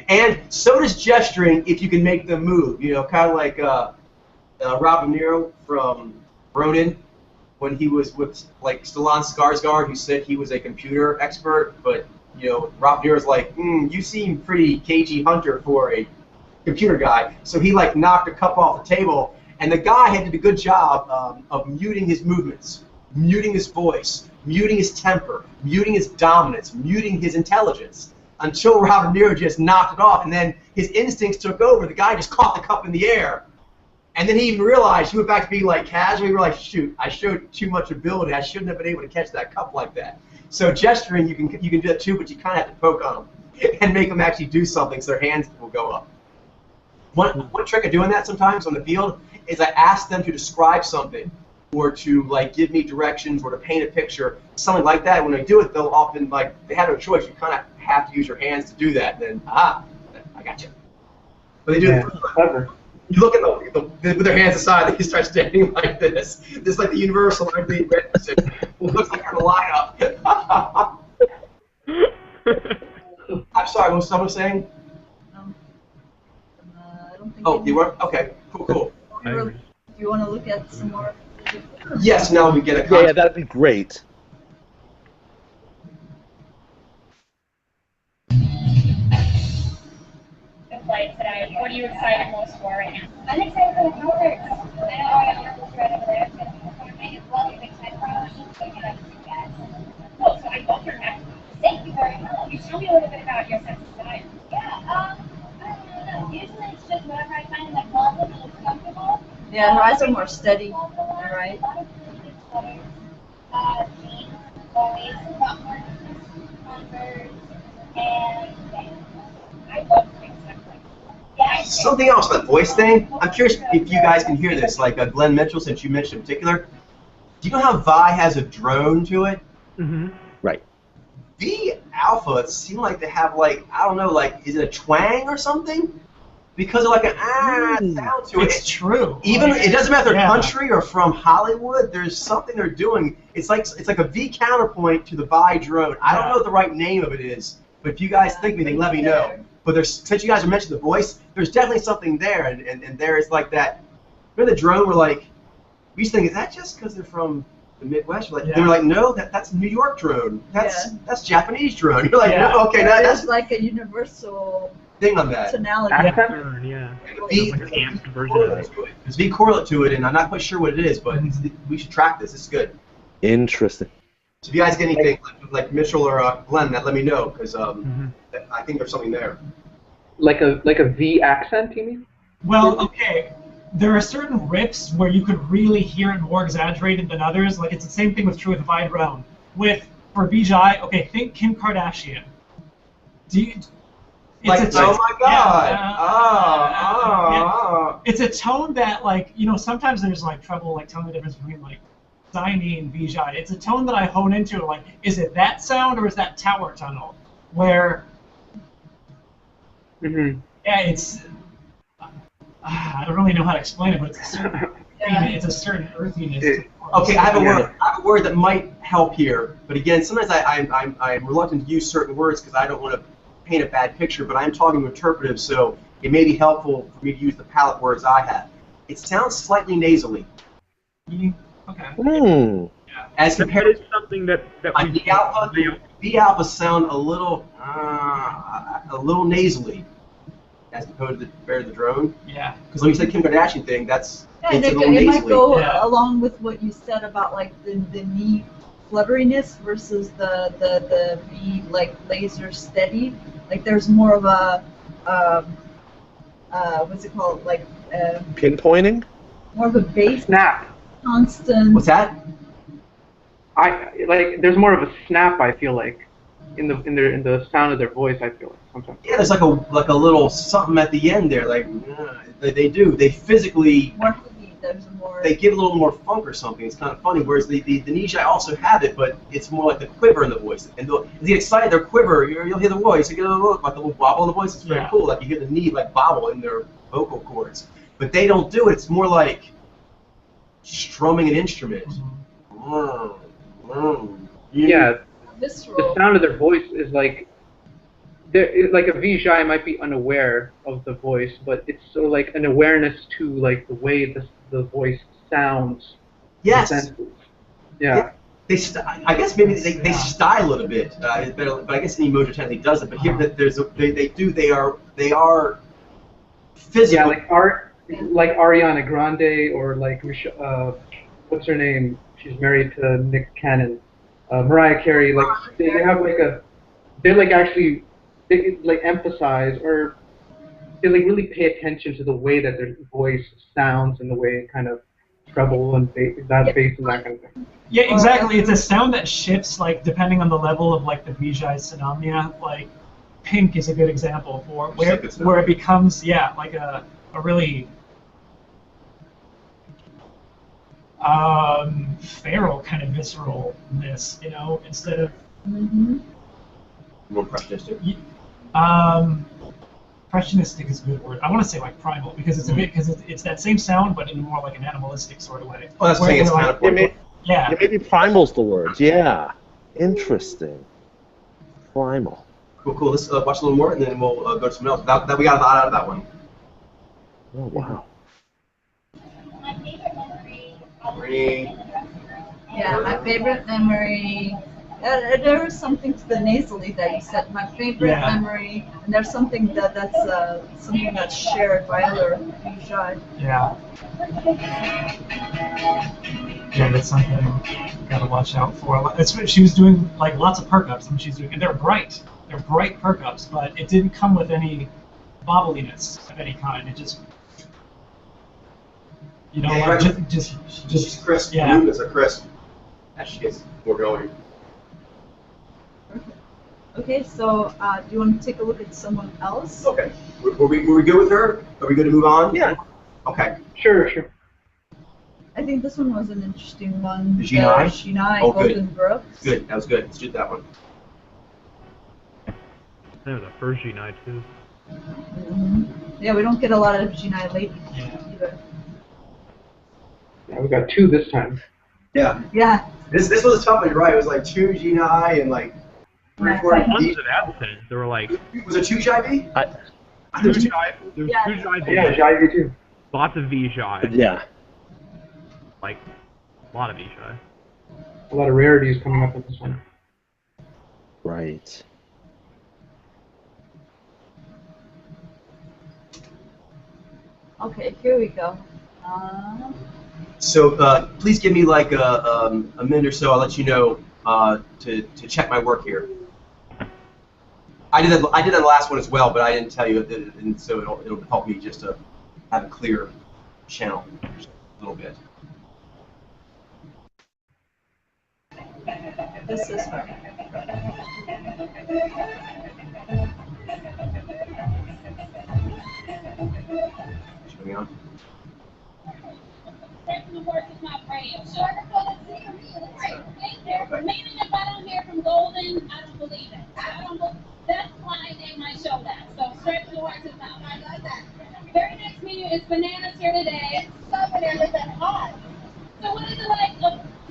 And so does gesturing if you can make them move. Kind of like Robert De Niro from Ronin, when he was with like Stellan Skarsgård, who said he was a computer expert, but Robert De Niro's like, you seem pretty cagey hunter for a computer guy. So he like knocked a cup off the table, and the guy had to do a good job of muting his movements, muting his voice, muting his temper, muting his dominance, muting his intelligence, until Robert De Niro just knocked it off, and then his instincts took over. The guy just caught the cup in the air. And then he even realized, he went back to being like casual. He realized, shoot, I showed too much ability. I shouldn't have been able to catch that cup like that. So gesturing, you can do that too, but you kind of have to poke on them and make them actually do something so their hands will go up. One trick of doing that sometimes on the field is I ask them to describe something or to like give me directions or to paint a picture, something like that. When they do it, they'll often they have no choice. You kind of have to use your hands to do that. And then, I got you. But they do it clever. You look at with their hands aside, they start standing like this. This is like the universal, like the it looks like on the lineup. I'm sorry, what was someone saying? I don't think. Oh, you were? Okay, cool. Do you want to look at some more? Yes, now we get a Yeah, that'd be great. Flight today. What are you excited most for right now? I'm excited for the concerts. I know I have a friend over there. It's going to be performing as well. I'm excited for the show. So cool. So I love your neck. Thank you very much. Can you tell me a little bit about your sense of style? Yeah. I don't know. Usually it's just whatever I find like comfortable and looks comfortable. Yeah, her eyes are more steady. Right. A lot of really good sweaters. Jeans, always. Buttons, Converse, and I love things like that. Something else, that voice thing. I'm curious if you guys can hear this, like Glenn Mitchell, since you mentioned in particular. Do you know how Vi has a drone to it? Mm-hmm. Right. V Alpha, it seemed like they have I don't know, is it a twang or something? Because of like an sound to it. It's true. Even it doesn't matter if they're country or from Hollywood. There's something they're doing. It's like a V counterpoint to the Vi drone. I don't know what the right name of it is, But if you guys think anything, let me know. But since you guys are mentioning the voice, there's definitely something there, and there is like that. Remember the drone? We're like, we used to think, is that just because they're from the Midwest? Like, They're like, no, that's New York drone. That's Japanese drone. You're like, no, okay, that's like a universal thing on that. tonality. Yeah. It's like an amped version of it. There's a big correlate to it, and I'm not quite sure what it is, but we should track this. It's good. Interesting. So if you guys get anything like Mitchell or Glenn, let me know, because I think there's something there. Like a V accent, you mean? Well, okay. There are certain riffs where you could really hear it more exaggerated than others. Like it's the same thing with True with Vi Drone. For Vijay, okay, think Kim Kardashian. Oh my God! Yeah. It's a tone that, like, sometimes there's like trouble like telling the difference between like Ziny and Vijay. It's a tone that I hone into. Like, is it that sound or is that tower tunnel? Where it's. I don't really know how to explain it, but it's a certain earthiness. Okay, I have a word that might help here, but again, sometimes I'm reluctant to use certain words because I don't want to paint a bad picture, but I'm talking interpretive, so it may be helpful for me to use the palette words I have. It sounds slightly nasally. Okay. As compared to something that V alpha sound a little nasally. As opposed to the drone? Yeah. Because when you said Kim Kardashian thing, it's a little it nasally. might go along with what you said about like the knee flutteriness versus the V like laser steady. Like there's more of a what's it called? Like pinpointing? More of a bass snap. Constant. What's that? There's more of a snap, I feel like. In the sound of their voice, I feel like sometimes. Yeah, there's like a little something at the end there, like they physically they give a little more funk or something. It's kind of funny. Whereas the Nijai also have it, but it's more like the quiver in the voice. And as they get excited, their quiver, you'll hear the voice. You get like the little bobble in the voice. It's very cool. Like you hear the knee like bobble in their vocal cords. But they don't do it. It's more like strumming an instrument. Yeah. Visceral. The sound of their voice is like a Vijay might be unaware of the voice, but it's sort of like an awareness to like the way the voice sounds. Yes. Yeah. I guess maybe they style it a bit, but I guess any emoji technically does it. But here they are physical. Yeah, like Ariana Grande or like what's her name? She's married to Nick Cannon. Mariah Carey, like they have like they like actually like emphasize or they like really pay attention to the way that their voice sounds and the way it kind of treble and bass and that kind of thing. Yeah, exactly. It's a sound that shifts like depending on the level of like the Vijay Sanamya. Like Pink is a good example for where it becomes like a really feral kind of visceralness, instead of more impressionistic. Impressionistic is a good word. I want to say like primal because it's a bit it's that same sound but in more like an animalistic sort of way. Oh, that's saying it's kind of maybe primal's the word. Yeah, interesting. Primal. Cool. Let's watch a little more and then we'll go to something else. That we got a lot out of that one. Oh wow. My favorite memory. Yeah, my favorite memory. There was something to the nasally that you said. My favorite memory, and there's something that's shared by other Vijay. Yeah. Yeah, that's something you gotta watch out for. She was doing like lots of perk ups, and and they're bright. They're bright perk ups, but it didn't come with any bobbliness of any kind. It just just crisp. Yeah. Movements are crisp. As she gets more going. Okay, so do you want to take a look at someone else? Okay. Were we good with her? Are we good to move on? Yeah. Okay. Sure. I think this one was an interesting one. The Shinai? Shinai, Oh, Golden good. Brooks. Good. That was good. Let's do that one. That was the first G9 too. Yeah, we don't get a lot of Shinai ladies either. Yeah, we got 2 this time. Yeah. Yeah. This was a tough one, you're right. It was like 2 Ginai and like Tons of absence. There were like. Was it 2 JIV? I, There's two Jai V. Yeah, Jivey too. Lots of V Jai. yeah. Like, a lot of V Jai. A lot of rarities coming up in this one. Right. Okay, here we go. So please give me like a minute or so. I'll let you know to check my work here. I did that last one as well, but I didn't tell you, and so it'll help me just to have a clear channel a little bit. This is her. Should we on? The horse is not radio show. Meaning if I don't hear from Golden, I don't believe it. That's why I named my show that. So stretch the horse is not. I love that. Very next menu is bananas here today. It's so bananas and hot. So what is it like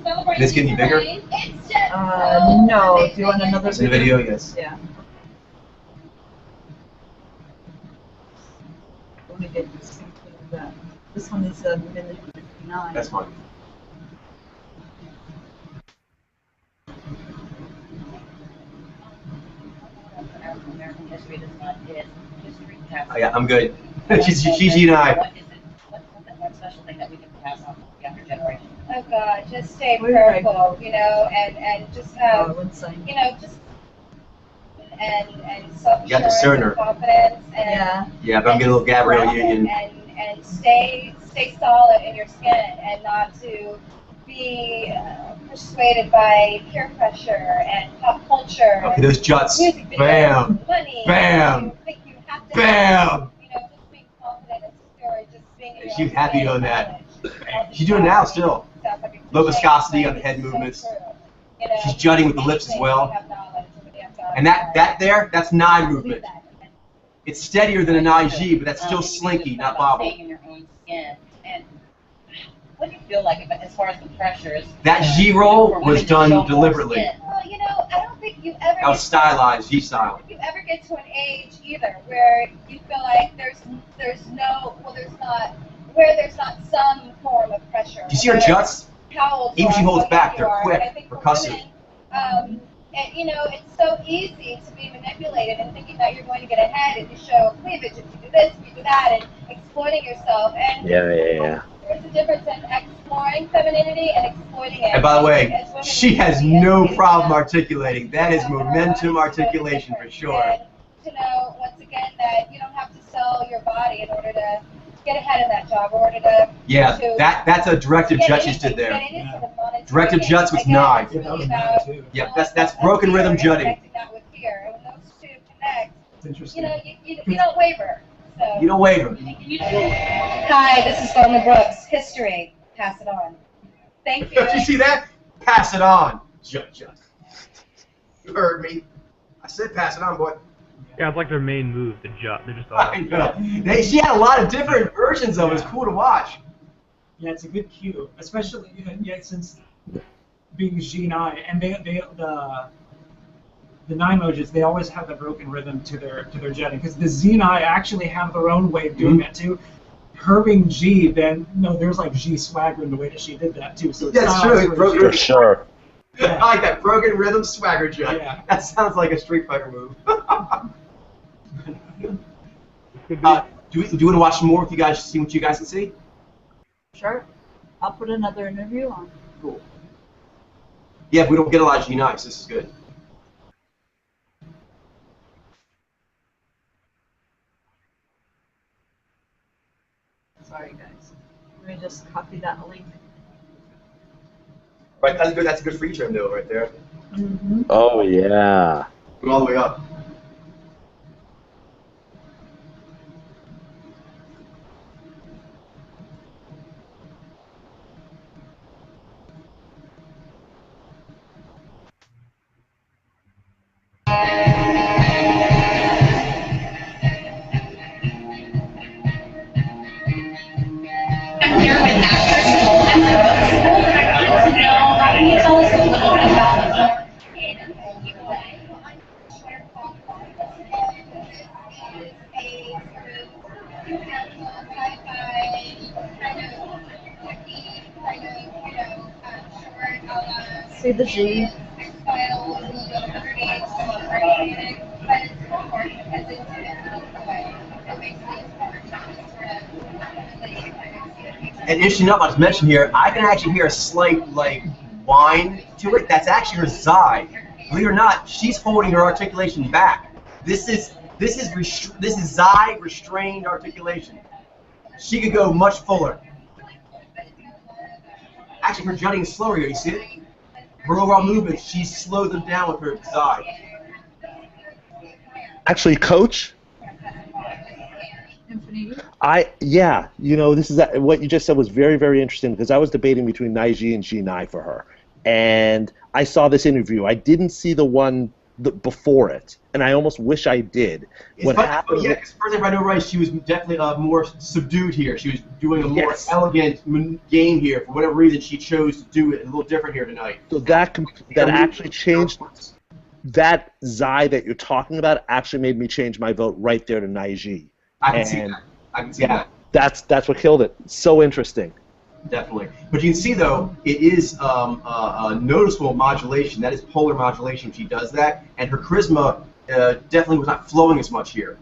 celebrating? This getting bigger? It's just no. Do you want another video? Yes. Yeah. Let me get this thing cleared up. This one is a minute 59. That's fine. American history does not is history pass. Oh, yeah, I'm good. she's and I. What is it? What's one special thing that we can pass on to the younger generation? Oh God, just stay prayerful, you know, and just have, you know, just and self-assurance and confidence and yeah, but I'm getting a little Gabrielle Union. And stay solid in your skin and not to be persuaded by peer pressure and pop culture. Okay, those juts. Music videos, Bam. Money. Bam. You think you have to Bam. you know, just being confident and secure, just being in your She's own happy skin doing and that. knowledge. She's doing it now still. Sounds like a Low cliche, viscosity but on the head it's so movements. true. You know, She's jutting with the lips as anything well. you have knowledge, somebody has knowledge. And that's Nai Believe movement. that. It's steadier than a Nai G, but that's still slinky, not bobble. Staying in your own skin. And what do you feel like as far as the pressures? That G roll was done deliberately. Well, you know, I don't think you ever. That was stylized, G style. You ever get to an age either where you feel like there's not some form of pressure. Do you see her juts? How old Even she holds back, they're quick, I think for percussive. women, and you know, it's so easy to be manipulated and thinking that you're going to get ahead if you show cleavage, if you do this, if you do that, and exploiting yourself. And Yeah. there's a difference in exploring femininity and exploiting it. And by the way, As women, she has we no educate problem each other. articulating. That is momentum articulation for sure. And to know, once again, that you don't have to sell your body in order to get ahead in that job, in order to That's a directive jut she did there. Directive juts with knives. Yeah, that's broken rhythm jutting. Connecting that with fear. And when those two connect, It's interesting. you know, you don't waver. So. You don't waver. Hi, this is Goldman Brooks. History. Pass it on. Thank you. Did you see that? Pass it on. Jut. You heard me. I said pass it on, boy. Yeah, it's like their main move, the jut. They're just all. I know. She had a lot of different versions of it. It's cool to watch. Yeah, it's a good cue, especially since being G Nai, and the Nai emojis, they always have the broken rhythm to their jetting, because the Z Nai actually have their own way of doing that too. Her being G, then there's like G swagger in the way that she did that too. So That's true. For sure. I like that broken rhythm swagger jut. Yeah. That sounds like a Street Fighter move. Do you want to watch some more if you guys see what you guys can see? Sure. I'll put another interview on. Cool. Yeah, if we don't get a lot of G9s, this is good. Sorry, guys. Let me just copy that link. Right, that's good. That's a good free term though, right there. Mm-hmm. Oh yeah. Go all the way up. sci-fi, kind of techy, kind of, short, See the G. X-Files, a little bit of underneath, some organic, but it's homework because it's in a beautiful way. It makes things more just sort of really kind of see the picture. And interesting enough, I was mentioned here, I can actually hear a slight whine to it. That's actually her Xi. Believe it or not, she's holding her articulation back. This is Xi restrained articulation. She could go much fuller. Actually, her jutting is slower here. You see it? Her overall movement, she slowed them down with her Xi. Actually, Coach, this is what you just said was very, very interesting because I was debating between Naiji and G9 for her, and I saw this interview. I didn't see the one before it, and I almost wish I did. What happened? Yeah, because first, if I know right, she was definitely more subdued here. She was doing a more elegant game here. For whatever reason, she chose to do it a little different here tonight. So that actually changed. That Xi that you're talking about actually made me change my vote right there to Naiji. I can see that. I can see that. That's what killed it. So interesting. Definitely. But you can see, though, it is a noticeable modulation. That is polar modulation. She does that. And her charisma definitely was not flowing as much here.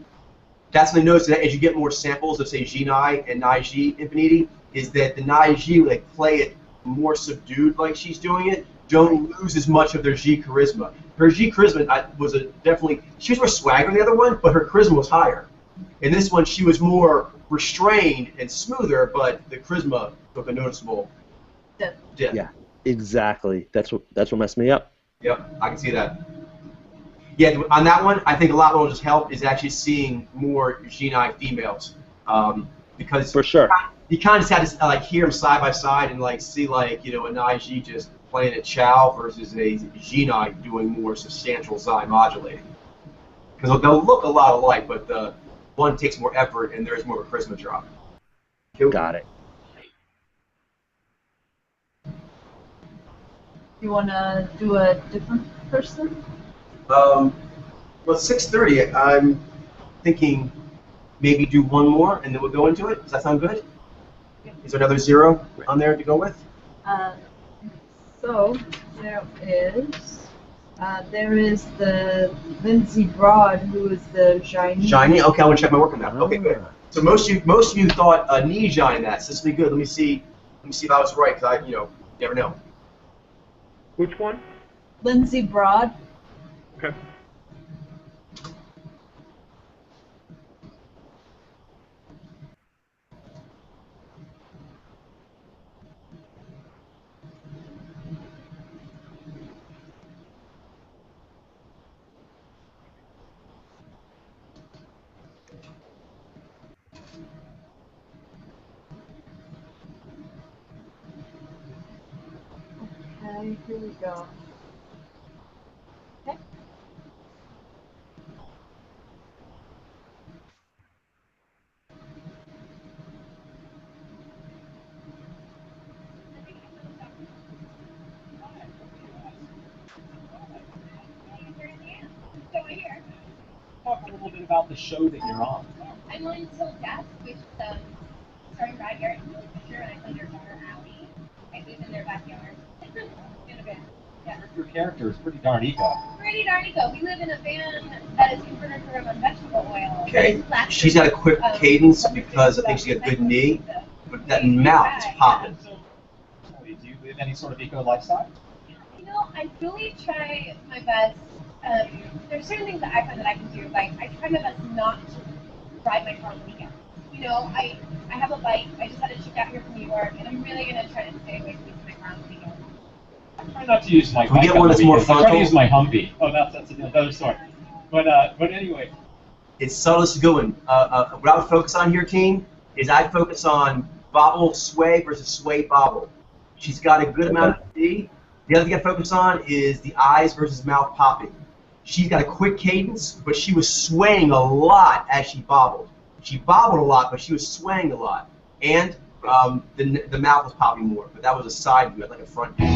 That's when I noticed that as you get more samples of, say, G9 and Naiji Infiniti, is that the Naiji play it more subdued like she's doing it, don't lose as much of their G charisma. Her G charisma was definitely, she was more swagger than the other one, but her charisma was higher. In this one, she was more restrained and smoother, but the charisma took a noticeable dip. Yeah, exactly. That's what messed me up. Yep, I can see that. Yeah, on that one, I think a lot will just help is actually seeing more G9 females, because for sure you kind of just had to hear them side by side and see a Naiji just playing a Chow versus a G9 doing more substantial Xi modulating. Because they'll look a lot alike, but the one takes more effort and there's more of a charisma drop. Cool. Got it. You want to do a different person? Well, it's 6:30. I'm thinking maybe do one more and then we'll go into it. Does that sound good? Is there another 0 on there to go with? So there is the Lindsey Broad, who is the shiny. Shiny? Okay, I want to check my work on that. Okay, good. So most of you thought knee shine that. So this will be good. Let me see if I was right, because you never know. Which one? Lindsey Broad. Okay. Okay, here we go. Okay. Talk a little bit about the show that you're on. I'm on Till Death, which is starring Brad Garrett and Billy Fisher, and I play their daughter Allie. I live in their backyard. In a van. Yeah. Your character is pretty darn eco. Pretty darn eco. We live in a van that is converted to run on vegetable oil. Okay. She's got a quick cadence because I think she's got a good knee, but that mouth is popping. So, do you live any sort of eco lifestyle? I really try my best. There's certain things that I find that I can do. Like, I try my best not to ride my car on the weekends. I have a bike. I just had to ship out here from New York, and I'm really going to try to stay away from using my car on the weekends. I try not to use my bike. Can we get one that's more I try to frontal? use my Humvee. Oh, that's another story. But anyway. It's subtle. This is good one. What I would focus on here, team, is I'd focus on bobble sway versus sway bobble. She's got a good amount of D. The other thing I focus on is the eyes versus mouth popping. She's got a quick cadence, but she was swaying a lot as she bobbled. She bobbled a lot, but she was swaying a lot. And the mouth was popping more, but that was a side view, like a front view.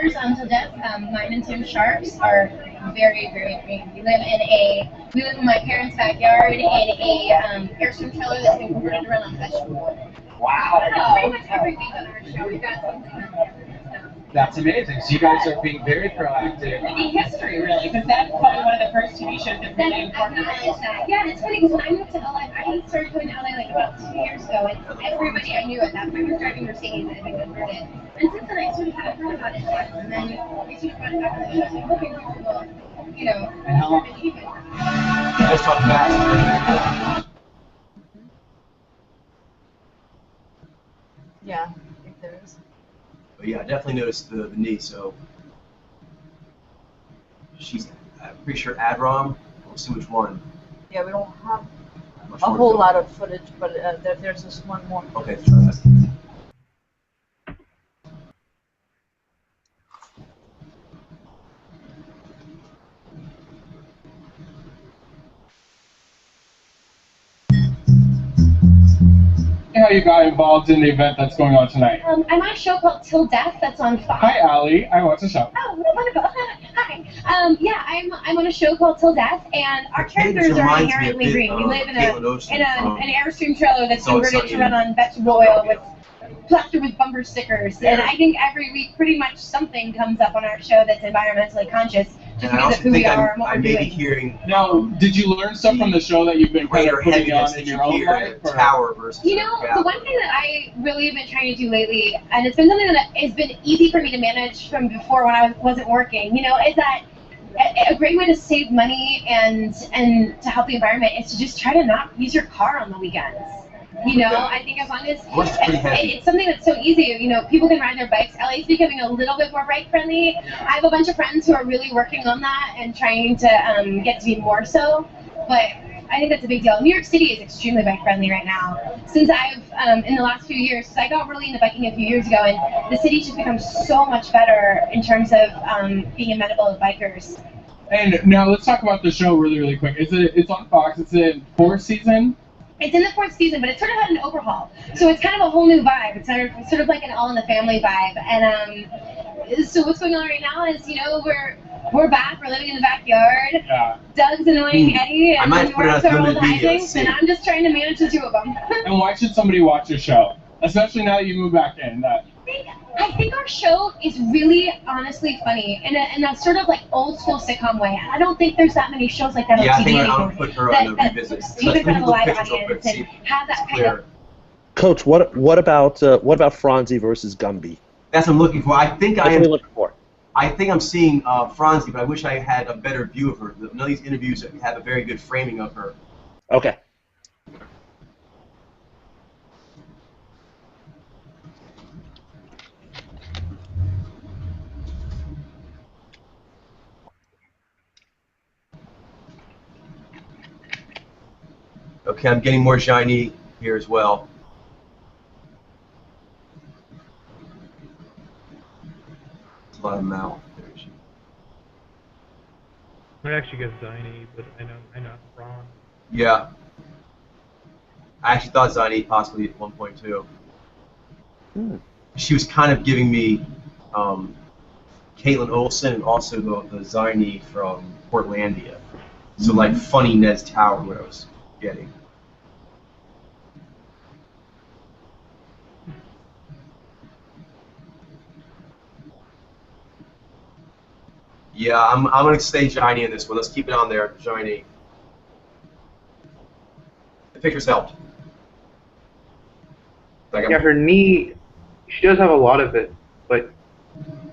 neighbors until death, mine and Tim Sharp's, are very, very green. We live in my parents' backyard in a Airstream trailer that's been converted to run on vegetable. Wow. So pretty much every week on our show, we've got something on there. That's amazing. So you guys are being very proactive. Making history, really, because that's probably one of the first TV shows that really Acknowledge that. Yeah, and it's funny because when I moved to LA, I started going to LA like about 2 years ago, and everybody I knew at that point was driving Mercedes and had been converted. And since then, I sort of haven't heard about it yet. And then we sort of brought it back on the show, so hoping people will, you know, And how long? believe it. Let's talk fast. Yeah, I think there is. But yeah, I definitely noticed the knee. So she's, I'm pretty sure Adrom. We'll see which one. Yeah, we don't have Much a more to whole go. lot of footage, but there's just one more. Okay, fast. How you got involved in the event that's going on tonight? I'm on a show called Till Death that's on Fox. Hi, Allie. I watch the show. Oh, wonderful. Hi. Yeah, I'm on a show called Till Death, and our characters are reminds me a inherently bit green. We of live in Caitlin Olsen from an Airstream trailer that's So It's converted to Sunny run on vegetable oil with plastered with bumper stickers. And I think every week pretty much something comes up on our show that's environmentally conscious, just And I because also of who we think are and what I we're may be doing. hearing Now, did you learn stuff from the show that you've been kind greater of putting heaviness on that in you your own hear life? in a or- tower versus You know, the one thing that I really have been trying to do lately, and it's been something that has been easy for me to manage from before when I wasn't working, you know, is that a great way to save money and to help the environment is to just try to not use your car on the weekends. You know, I think as long as it's something that's so easy, you know, people can ride their bikes. LA's becoming a little bit more bike friendly. I have a bunch of friends who are really working on that and trying to get to be more so. But I think that's a big deal. New York City is extremely bike friendly right now. Since I've, in the last few years, because I got really into biking a few years ago, and the city's just become so much better in terms of being amenable to bikers. And now let's talk about the show really, really quick. It's on Fox. It's in 4th season. It's in the 4th season, but it's sort of had an overhaul. So it's kind of a whole new vibe. It's sort of like an All in the Family vibe. And so what's going on right now is, you know, we're back. We're living in the backyard. Yeah. Doug's annoying Eddie, I and might put we're it up as to our old limited video, hijinks, and I'm just trying to manage the two of them. And why should somebody watch your show? Especially now that you move back in. I think our show is really, honestly funny in a sort of like old school sitcom way. I don't think there's that many shows like that on Yeah, I TV think anymore. I'll put her on the revisit. Even in front of a live Pictures real quick, audience and see have that kind clear. of. Coach, what about Franzi versus Gumby? That's what I'm looking for. I think That's I what we're am. looking for. I think I'm seeing Franzi, but I wish I had a better view of her. None of these interviews have a very good framing of her. Okay. Okay, I'm getting more shiny here as well. It's a lot of mouth. There she. I actually get Ziny, but I know Ron. Yeah. I actually thought Ziny possibly at one point too. She was kind of giving me Caitlin Olsen and also the Ziny from Portlandia. So like funny Nez Tower, what I was getting. Yeah, I'm gonna stay shiny in this one. Let's keep it on there, shiny. The pictures helped. Like Yeah, her knee, she does have a lot of it, but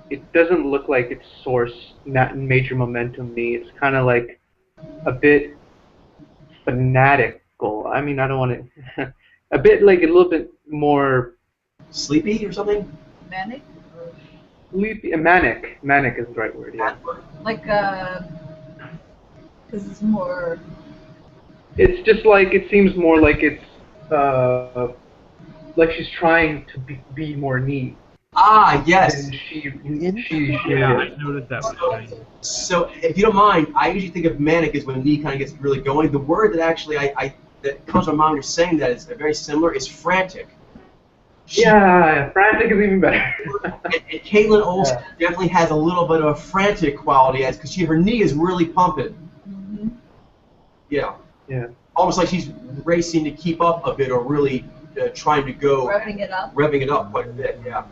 it doesn't look like it's source, not major momentum knee. It's kind of like a bit fanatical. I mean, I don't want to, a bit like a little bit more sleepy or something? Manic? sleepy, manic. Manic is the right word, yeah. Like, because it's more... It's just like, it seems more like it's, like she's trying to be more neat. Ah, yes. And she Yeah, I noticed that with Ziny. So, if you don't mind, I usually think of manic as when knee kind of gets really going. The word that actually that comes to my mind when you're saying that is very similar is frantic. Yeah, frantic is even better. and Caitlin Olsen definitely has a little bit of a frantic quality, because her knee is really pumping. Mm-hmm. Yeah. Yeah. Almost like she's racing to keep up a bit, or really trying to go. Revving it up. Revving it up quite a bit, yeah.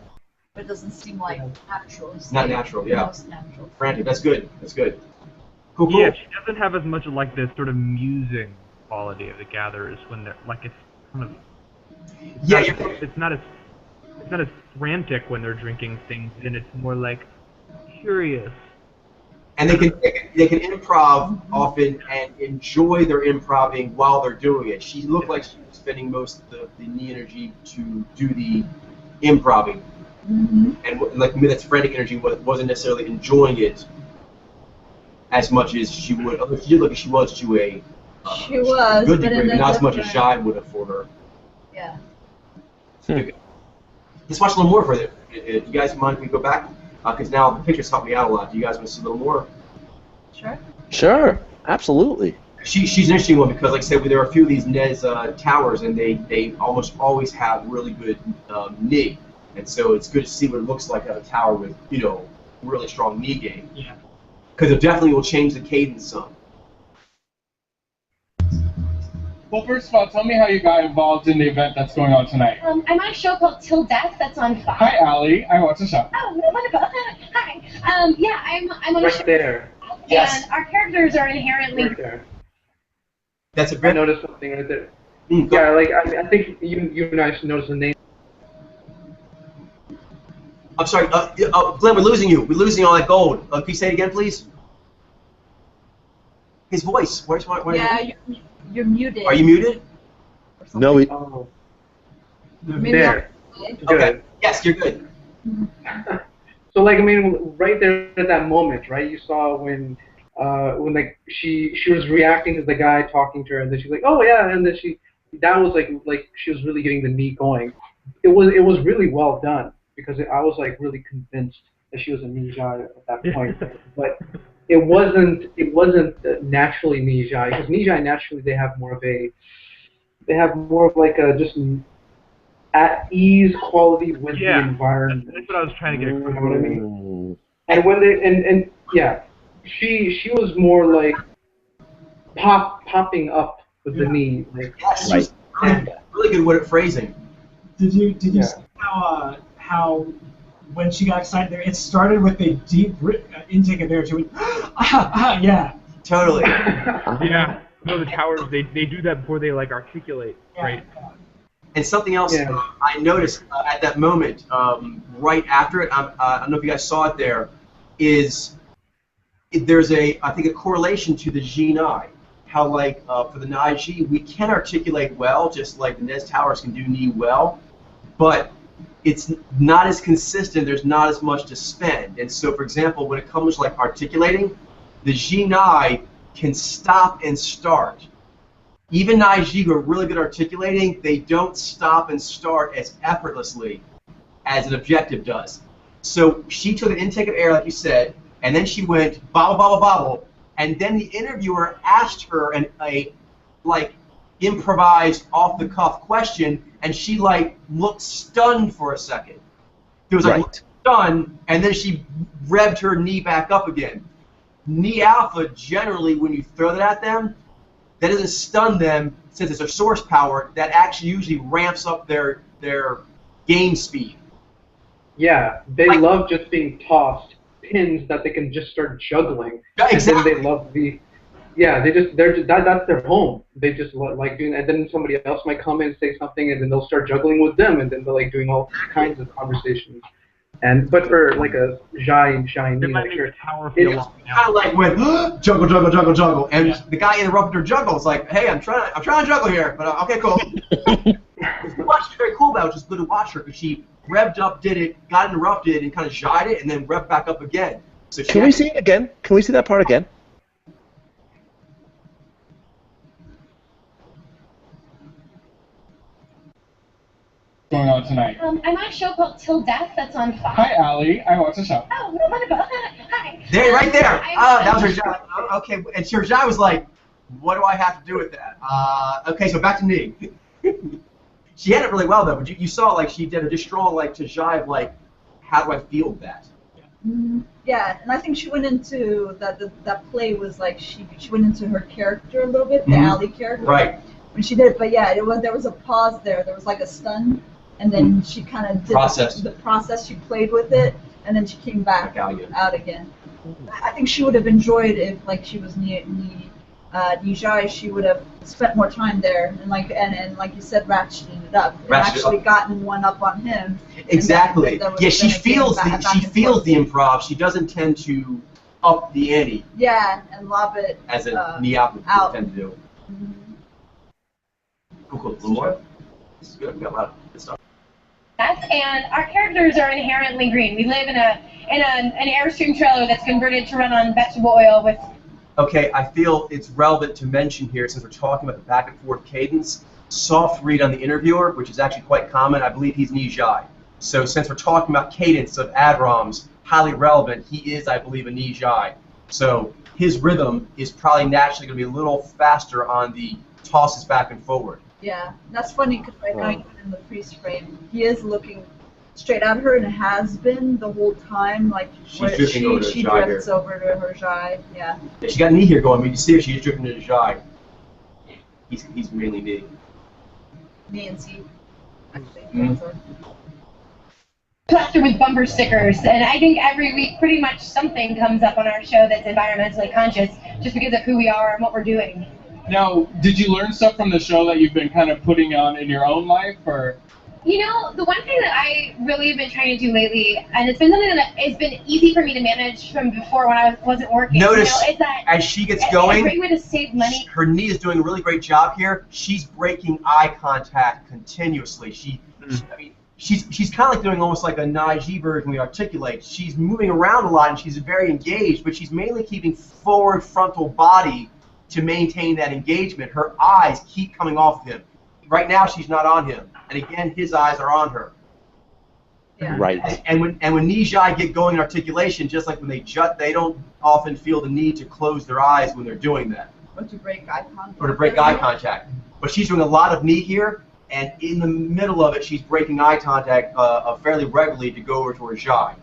But it doesn't seem like natural. It's Not like natural, yeah. Most natural. Frantic. That's good. That's good. Cool. Yeah, she doesn't have as much of like this sort of musing quality of the gatherers when they're like it's kind of. It's not as frantic when they're drinking things, and it's more like curious. And they can improv often and enjoy their improvising while they're doing it. She looked like she was spending most of the knee energy to do the improvising, and like maybe that's frantic energy wasn't necessarily enjoying it as much as she would. Although she did look like she was to a good degree, but not as much as Jai would have for her. Yeah. Let's watch a little more for it. You guys mind if we go back? Because now the pictures help me out a lot. Do you guys want to see a little more? Sure. Sure, absolutely. She's an interesting one because, like I said, there are a few of these Nez towers, and they almost always have really good knee, and so it's good to see what it looks like at a tower with really strong knee game. Yeah. Because it definitely will change the cadence some. Well, first of all, tell me how you got involved in the event that's going on tonight. I'm on a show called Till Death that's on Fox. Hi, Allie. I watch the show. Oh, wonderful. Hi. Yeah, I'm on a show. Right there. And our characters are inherently... Right there. That's a I great... noticed something right there. Yeah, like, I think you and I should notice the name. I'm sorry, Glenn, we're losing you. We're losing all that gold. Can you say it again, please? His voice. Where's my... You're muted. Are you muted? No, we... Oh. Maybe There. Okay. Yes, you're good. So, like, I mean, right there at that moment, right? You saw when like she was reacting to the guy talking to her, and then she's like, oh yeah, and then that was like she was really getting the knee going. It was really well done because I was like really convinced that she was a ninja at that point, but it wasn't naturally ninja because ninja naturally they have more of like a just at ease quality with the environment. That's what I was trying to get across. You know what I mean? And when they and yeah, she was more like popping up with the knee, like yes, really good word phrasing. Did you see how when she got excited there, it started with a deep intake of air to it. Yeah. Totally. Yeah. No, the towers they do that before they like articulate, right? And something else I noticed at that moment, right after it, I don't know if you guys saw it there, there's I think a correlation to the G9. How like for the Naiji, we can articulate well, just like the Nez Towers can do knee well, but it's not as consistent, there's not as much to spend. And so, for example, when it comes to like articulating, the G9 can stop and start. Even Naiji who are really good articulating, they don't stop and start as effortlessly as an objective does. So she took an intake of air, like you said, and then she went bobble, bobble, bobble, and then the interviewer asked her a like improvised off-the-cuff question, and she like looked stunned for a second. It was like stunned, and then she revved her knee back up again. Knee alpha, generally, when you throw that at them, that doesn't stun them since it's a source power. That actually usually ramps up their game speed. Yeah, they love just being tossed pins that they can just start juggling. Exactly. And then they love that's their home. They just like doing that. And then somebody else might come in and say something, and then they'll start juggling with them, and then they're like doing all kinds of conversations. But for like a giant knee, like it's kind of like when juggle, juggle, juggle, juggle, and the guy interrupted her juggle. It's like, hey, I'm trying to juggle here, but okay, cool. It's very cool about it. It was just good to watch her because she revved up, did it, got interrupted, and kind of shied it, and then revved back up again. So can we see it again? Can we see that part again? Going on tonight? I'm on a show called Till Death that's on Fox. Hi, Allie. I watch the show. Oh, wonderful. Hi. There, right there. That was her job. Okay, and her job was like, what do I have to do with that? Okay, so back to knee. She had it really well though, but you saw like she did a just strong like to jive like, how do I feel that? Yeah, and I think she went into that play was like she went into her character a little bit, the Allie character. Right. When she did it, but yeah, there was a pause there. There was like a stun, and then she kind of did the process. She played with it, and then she came back out again. I think she would have enjoyed if like she was Nijai, she would have spent more time there and like you said, ratcheting it up and actually gotten one up on him. Exactly. Yeah, she feels the improv. She doesn't tend to up the ante. Yeah, and lob it as a Niap would tend to do. Cool. A little more. This is good. We got a lot of good stuff. And our characters are inherently green. We live in an Airstream trailer that's converted to run on vegetable oil with. Okay, I feel it's relevant to mention here, since we're talking about the back and forth cadence, soft read on the interviewer, which is actually quite common. I believe he's Nijai. So since we're talking about cadence of ad-roms, highly relevant, he is, I believe, a Nijai. So his rhythm is probably naturally going to be a little faster on the tosses back and forward. Yeah, that's funny because right now in the freeze frame, he is looking straight at her and has been the whole time. Like she drifts over to her Jai. Yeah. She got knee here going, but you see her, she's drifting to the Jai. He's mainly knee. Knee and C. Actually. Plastered with bumper stickers, and I think every week pretty much something comes up on our show that's environmentally conscious, just because of who we are and what we're doing. Now, did you learn stuff from the show that you've been kind of putting on in your own life, or? You know, the one thing that I really have been trying to do lately, and it's been something that has been easy for me to manage from before when I wasn't working. Notice, is that as she gets going, a great way to save money. Her knee is doing a really great job here. She's breaking eye contact continuously. She's kind of like doing almost like a Naiji version we articulate. She's moving around a lot and she's very engaged, but she's mainly keeping forward frontal body to maintain that engagement. Her eyes keep coming off of him. Right now she's not on him. And again, his eyes are on her. Yeah. Right. And when Nijai get going in articulation, just like when they jut, they don't often feel the need to close their eyes when they're doing that. Or to break eye contact. Or to break eye contact. But she's doing a lot of knee here, and in the middle of it, she's breaking eye contact fairly regularly to go over to her Jai.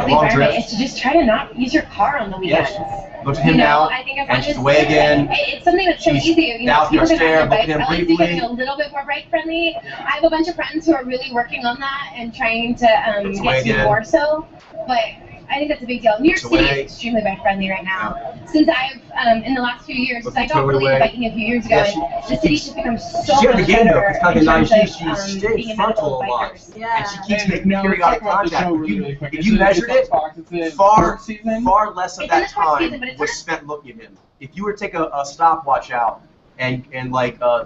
Long drift. Is to just try to not use your car on the weekends. Yes. Look at him now, I think and she's away again. It's something that's so easy. Down the stair, look at him briefly. Getting a little bit more bike friendly. Yeah. I have a bunch of friends who are really working on that and trying to get to more so. But I think that's a big deal. New York City is extremely bike friendly right now. Yeah. Since I've, in the last few years, since I got really into biking a few years ago, and the city's just become so much better. It's kind of nice. She stays frontal a lot. Yeah. And she keeps making periodic contact. If you measured it, far less of that time was spent looking at him. If you were to take a stopwatch out and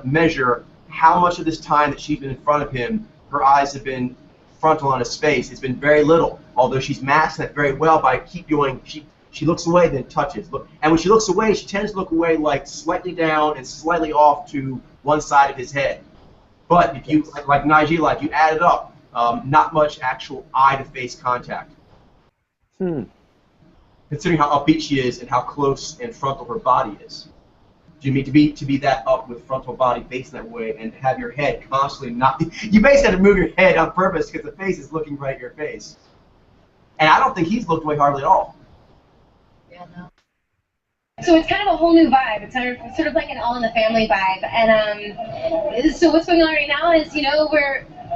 measure how much of this time that she's been in front of him, her eyes have been frontal on his face, it's been very little. Although she's masked that very well by keep going. She looks away, then touches. Look, and when she looks away, she tends to look away like slightly down and slightly off to one side of his head. But if you like Naiji, like you add it up, not much actual eye-to-face contact. Considering how upbeat she is and how close and frontal her body is. You mean to be that up with frontal body facing that way and have your head constantly not? You basically have to move your head on purpose because the face is looking right at your face. And I don't think he's looked away hardly at all. Yeah, no. So it's kind of a whole new vibe. It's sort of like an All in the Family vibe. And so what's going on right now is,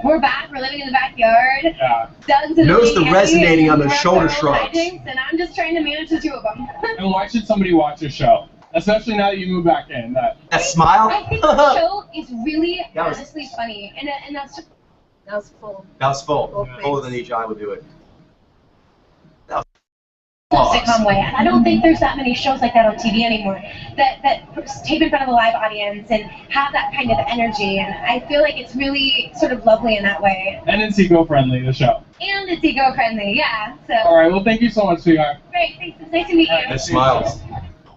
we're back. We're living in the backyard. Yeah. Doug's in Notice the resonating on the shoulder shrugs. And I'm just trying to manage the two of them. And why should somebody watch your show? Especially now that you move back in. That smile? I think the show is really honestly funny. And that's just... That was full. That was full. Fuller than each eye would do it. Sitcom way. And I don't think there's that many shows like that on TV anymore that tape in front of a live audience and have that kind of energy. And I feel like it's really sort of lovely in that way. And it's eco-friendly, the show. And it's eco-friendly, yeah. So. All right. Well, thank you so much, sweetheart. Great. Thanks. It's nice to meet you. And smiles.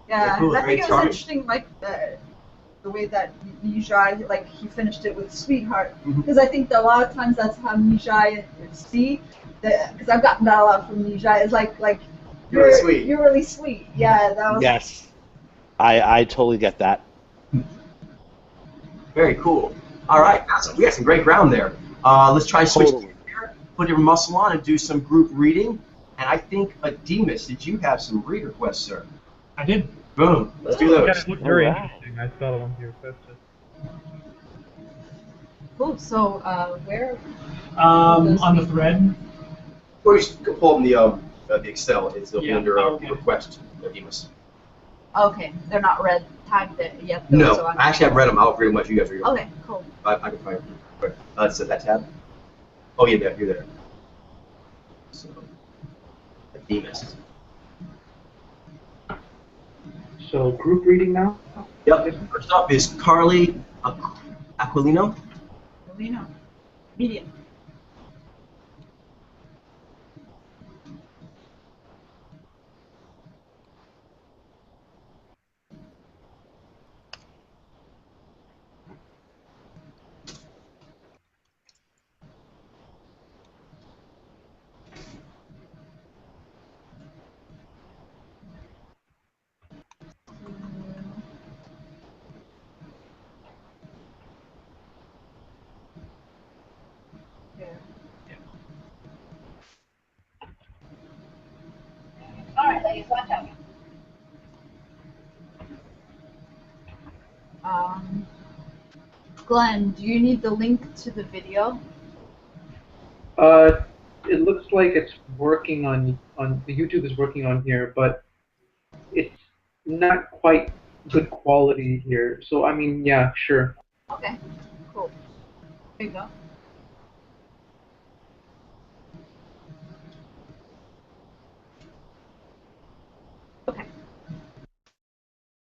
Yeah, cool. I think it was interesting, the way that Nijai, he finished it with sweetheart, because I think that a lot of times that's how Nijai see. Because I've gotten that a lot from Nijai. It's like. You're really sweet. You're really sweet. Yeah, that was. Yes. I totally get that. Very cool. All right, so we got some great ground there. Let's try to switch Totally. here, put your muscle on, and do some group reading. And I think, Demas, did you have some read requests, sir? I did. Boom. Let's do Yeah, those. it looked very Alright. interesting. I saw the ones you requested. Cool. So where? On the thread. Or you just pull them the Excel. It's Yeah, under okay. request, Demas. Okay, they're not red tagged yet. Though, No, so I actually haven't read them. I'll read them what you guys read. Okay, cool. I can find them. That's that tab. Oh, yeah, you're there. So, Demas. So group reading now? Yep. First up is Carly Aquilino. Aquilino. Medium. All right, ladies, watch out. Glenn, do you need the link to the video? It looks like it's working on the YouTube is working on here, but it's not quite good quality here. So I mean, yeah, sure. Okay, cool. There you go. Okay.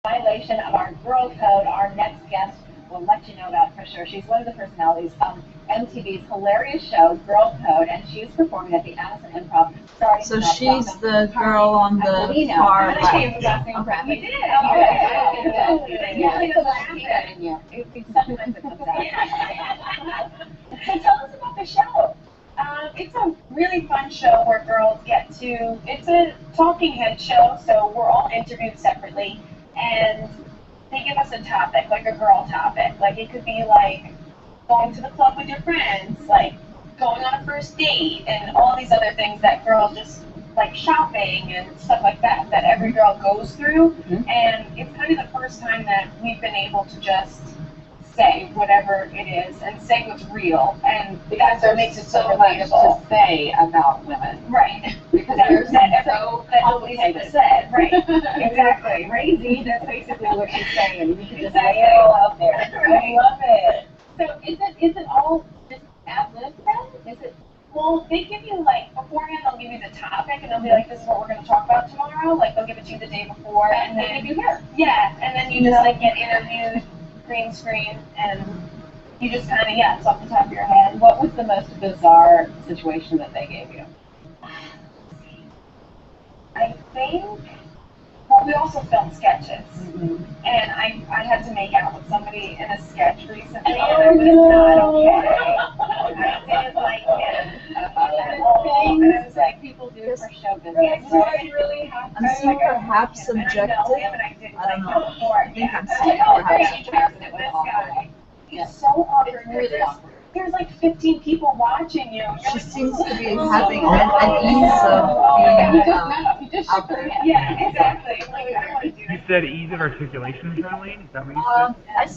Violation of our girl code. Our next guest will let you know about for sure. She's one of the personalities of MTV's hilarious show, Girl Code, and she is performing at the Addison Improv. Starting So tonight. she's Welcome, the girl on the Aquilino. far I'm gonna left. change the last name. Okay. You did. Yeah, it's a laugh in you. Sometimes it comes out. So tell us about the show. It's a really fun show where girls get to, it's a talking head show, so we're all interviewed separately, and they give us a topic, like a girl topic. Like it could be like going to the club with your friends, like going on a first date, and all these other things that girls just, like shopping and stuff like that, that every girl goes through. And it's kind of the first time that we've been able to just say whatever it is and say what's real, and that's what makes it so relatable to say about women. Right. Because that there's so that nobody's ever said. Right. Exactly. Crazy. That's basically what she's saying. You can just Exactly. lay it all out there. I love it. So is it all just ad lib then? Is it? Well, they give you, like, beforehand, they'll give you the topic, and they'll be like, this is what we're going to talk about tomorrow. Like, they'll give it to you the day before, and then They give you here. yeah, and then you just, like, get interviewed, green screen, and you just kind of, yeah, it's off the top of your head. What was the most bizarre situation that they gave you? I think, well, we also filmed sketches, and I had to make out with somebody in a sketch recently, and it was not okay. I didn't like it at all, and I was like, People do for show business. yeah, so I really have I'm still perhaps and I subjective. know him, and I didn't I don't like know. him before. I think I'm I still know, perhaps he tries with this guy. It's so awkward. It's really awkward. There's like 15 people watching you. She seems to be having an ease of being out there. Yeah, exactly. Like, I don't want to do You this. said ease of articulation, Charlene? Is that what you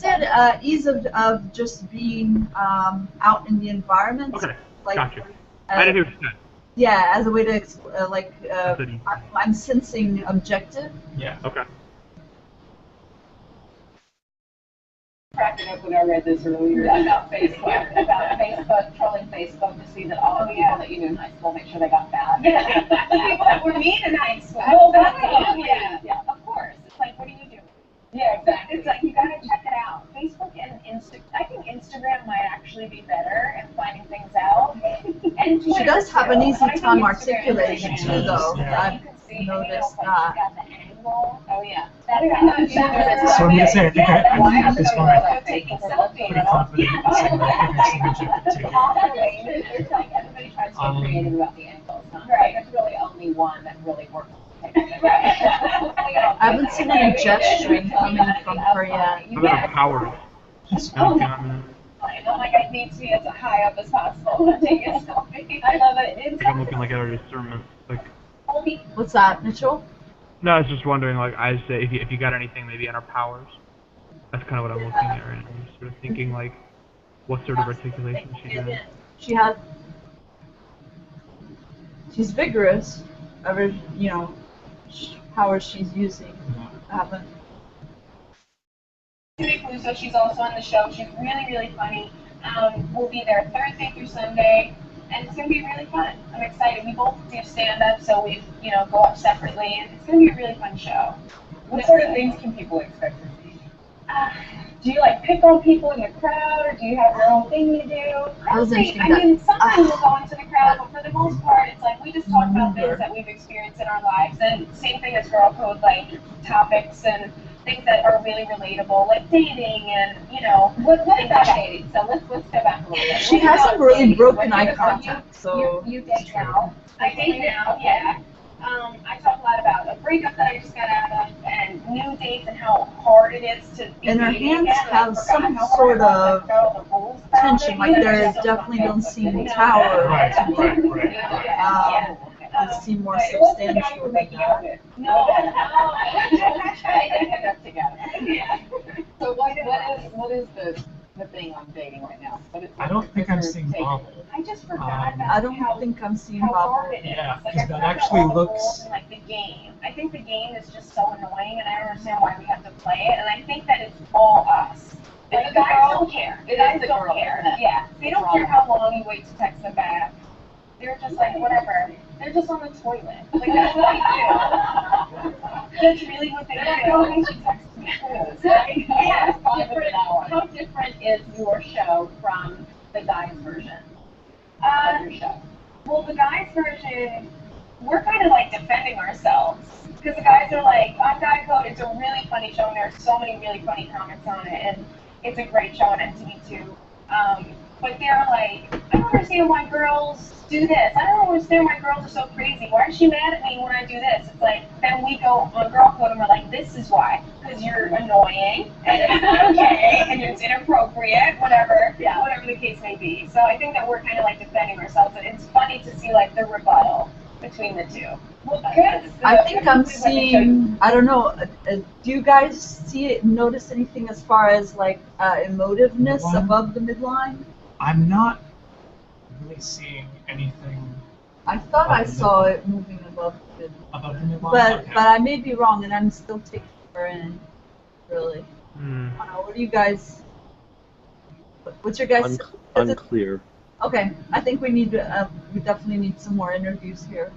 said? I said ease of just being out in the environment. Okay, Like, gotcha. I didn't hear what you said. Yeah, as a way to I said ease. I'm sensing objective. Yeah. Okay. Cracking up when I read this earlier about Facebook, trolling Facebook to see that all the people that you knew in high school make sure they got bad. The people that were mean in high school. Well, that's Yeah. Of course. It's like, what do you do? Yeah, exactly. It's like, you gotta check it out. Facebook and I think Instagram might actually be better at finding things out. And She does have an easy I think time Instagram articulating is too, like- though. You I've can see noticed like, that. she got the angle. Oh yeah. That's So I'm gonna say, I think at this point, I'm taking selfies. pretty confident in saying that I think I should reject it too. It's like everybody tries to get creative about the angles, huh? Right. There's really only one that really works. Right. I haven't seen any gesturing coming from her yet. What about her powers? I'm like, I need to be as high up as possible when taking a selfie. I love it. It's I'm looking like at her discernment. Like, What's that, Mitchell? no, I was just wondering, like, I say if you got anything maybe on her powers. That's kind of what I'm looking at right now. I'm just sort of thinking like, what sort of articulation she does. She's vigorous. Ever, powers she's using. I haven't. So she's also on the show. She's really, really funny. We'll be there Thursday through Sunday, and it's gonna be really fun. I'm excited. We both do stand-up, so we, go up separately, and it's gonna be a really fun show. What sort of things can people expect to see? Do you pick on people in the crowd, or do you have your own thing you do? Honestly, I mean, sometimes we'll go into the crowd, but for the most part, it's we just talk about things that we've experienced in our lives, and same thing as Girl Code, topics and things that are really relatable, like dating and, what about dating? So let's go back a little bit. She hasn't really broken eye contact, so. You date now. I date now, yeah. I talk a lot about a breakup that I just got out of, and new dates and how hard it is to be And her dating hands again. have some sort of tension, like there definitely don't seem tower. They seem more substantial than that. No. I didn't get together. So what is the thing on dating right now? I don't think I'm seeing Bobble. I just forgot about I don't think I'm seeing how Bobble. hard it is. Yeah, I because that forgot actually all the looks. rules and, the game. I think the game is just so annoying, and I don't understand why we have to play it. And I think that it's all us. The guys don't care. The guys don't care. Yeah, they don't care how long you wait to text them back. They're just whatever. They're just on the toilet. That's what they do. That's really what they do. Oh, she texts me. Yeah. How different is your show from the guys' version of your show? Well, the guys' version, we're kind of defending ourselves. Because the guys are on Guy Code, it's a really funny show, and there's so many really funny comments on it, and it's a great show on MTV2. But they're I don't understand why girls do this. I don't understand why girls are so crazy. Why is she mad at me when I do this? It's then we go on Girl Code and we're this is why. Because you're annoying, and it's not okay, and it's inappropriate, whatever the case may be. So I think that we're kind of defending ourselves, and it's funny to see the rebuttal between the two. Well, good. I think I'm seeing. I don't know. Do you guys notice anything as far as emotiveness above the midline? I'm not really seeing anything. I thought I saw it moving above the midline. Above the midline? But I may be wrong, and I'm still taking her in. Really. I don't know. What do you guys? What's your guys? Unclear. Okay, I think we need we definitely need some more interviews here.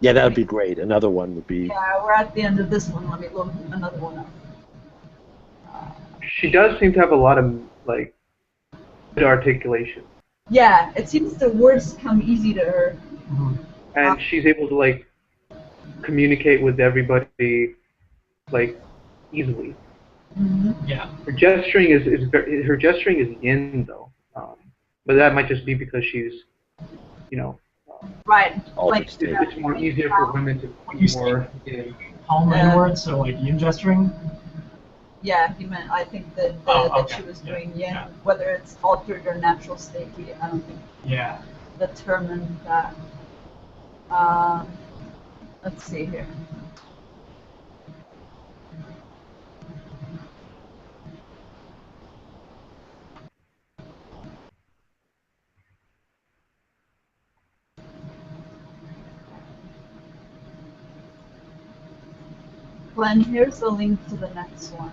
Yeah, that would be great. Another one would be. Yeah, we're at the end of this one. Let me look another one up. She does seem to have a lot of good articulation. Yeah, it seems the words come easy to her. And she's able to communicate with everybody easily. Yeah. Her gesturing is in though, but that might just be because she's, right. It's more easier for women to be more in. Palm inwards, so yin gesturing. Yeah, he meant. I think that she was doing yin, whether it's altered or natural state. I don't think. Yeah. Determined that. Let's see here. Glenn, here's the link to the next one.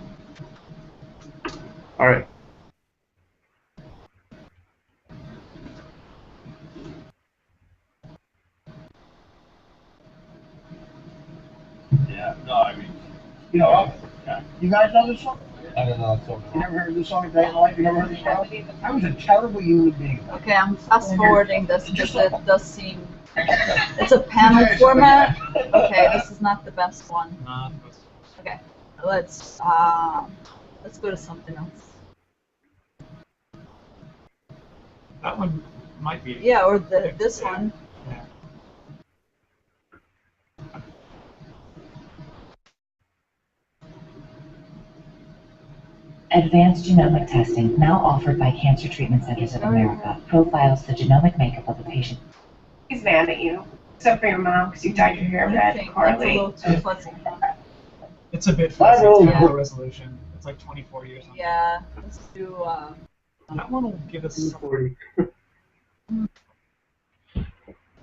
All right. Yeah, no, I mean, you guys know this song? I don't know. You never heard this song a day in life? You never heard this song? I was a terrible human being. Okay, I'm fast forwarding this because it does seem. It's a panel format. Okay, this is not the best one. Okay, let's go to something else. That one might be. Yeah, or this one. Yeah. Advanced genomic testing, now offered by Cancer Treatment Centers of America, profiles the genomic makeup of a patient. He's mad at you. Except for your mom, because you dyed your hair red, Carly. It's a bit fuzzy. It's kind of resolution. It's like 24 years. Yeah, let's do. That one will give us 40. more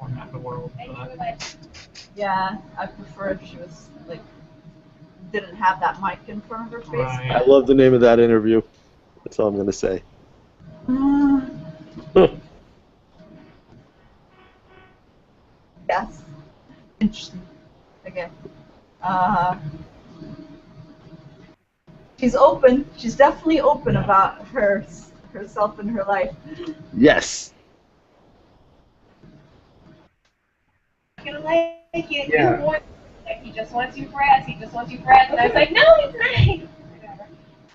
map of the world. Yeah, I prefer if she was like didn't have that mic in front of her face. Right. I love the name of that interview. That's all I'm gonna say. Yes. Interesting. Okay. She's open. She's definitely open about herself and her life. Yes. He's gonna like you. Yeah. You want, like, he just wants you for us. He just wants you for us. And I was like, no, he's not. Whatever.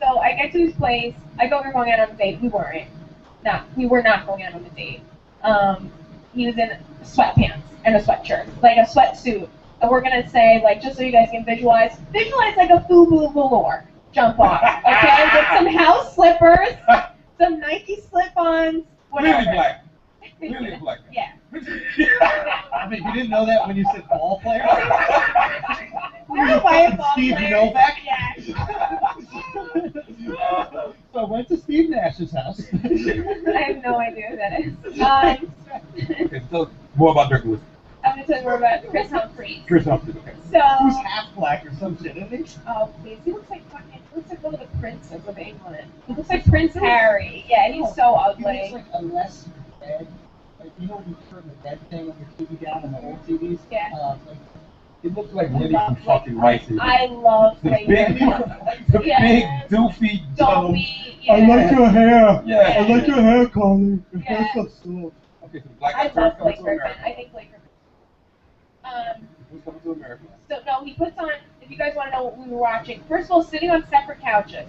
So I get to his place. I go, we're going out on a date. We weren't. We were not going out on a date. He was in sweatpants and a sweatshirt, like a sweatsuit. And we're gonna say, like, just so you guys can visualize like a FUBU velour jump off, okay? With some house slippers, some Nike slip-ons, whatever. Really black. Really black. Yeah. I mean, you didn't know that when you said ball player? We're a ball Steve player. Novak? Yeah. So I went to Steve Nash's house. I have no idea who that is. Okay, so more about Dirk Lewis. I'm going to tell you more about Chris Humphries. Chris Humphries, okay. So, Who's half black or some shit, isn't he? oh, please. He looks like one of the princes of England. He looks like Prince Harry. Yeah, he's so He ugly. looks like a less bad, like, you know when you turn the red thing on your TV down on the old TVs? Yeah. Like, it looked like Liddy from fucking Rice. I love The like big, the Yeah. big doofy Don't dumb. be. Yeah. I like your hair. Yeah. I like your hair, Carly. Your Yeah. hair's so soft. Okay, so Black I Actor love coming Blake to Griffin. America. I think Blake Griffin. Who's coming to America? So no, he puts on. If you guys want to know what we were watching, first of all, sitting on separate couches.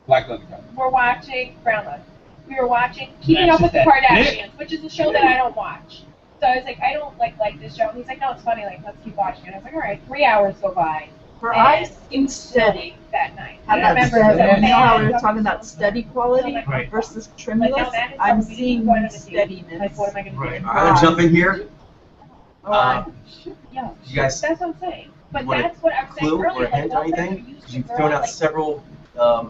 Black Leather Couch. We're watching Brown Leather. We were watching Keeping Up with the Kardashians, which is a show that I don't watch. So I was like, I don't like this show. And he's like, no, it's funny. Like, let's keep watching it. And I was like, all right. 3 hours go by. Her eyes seem steady that night. Have I that remember steady, you know how we were that. talking about steady quality Right. versus Like, tremulous? no, that is I'm something seeing going on the steadiness. Like, what am I going to do? Right. I'm gonna jump in here. Alright. Yeah, You guys that's what I'm saying. But want a that's what I was saying clue earlier. or a hint or what anything? if you used Because to you've girl, thrown out like, several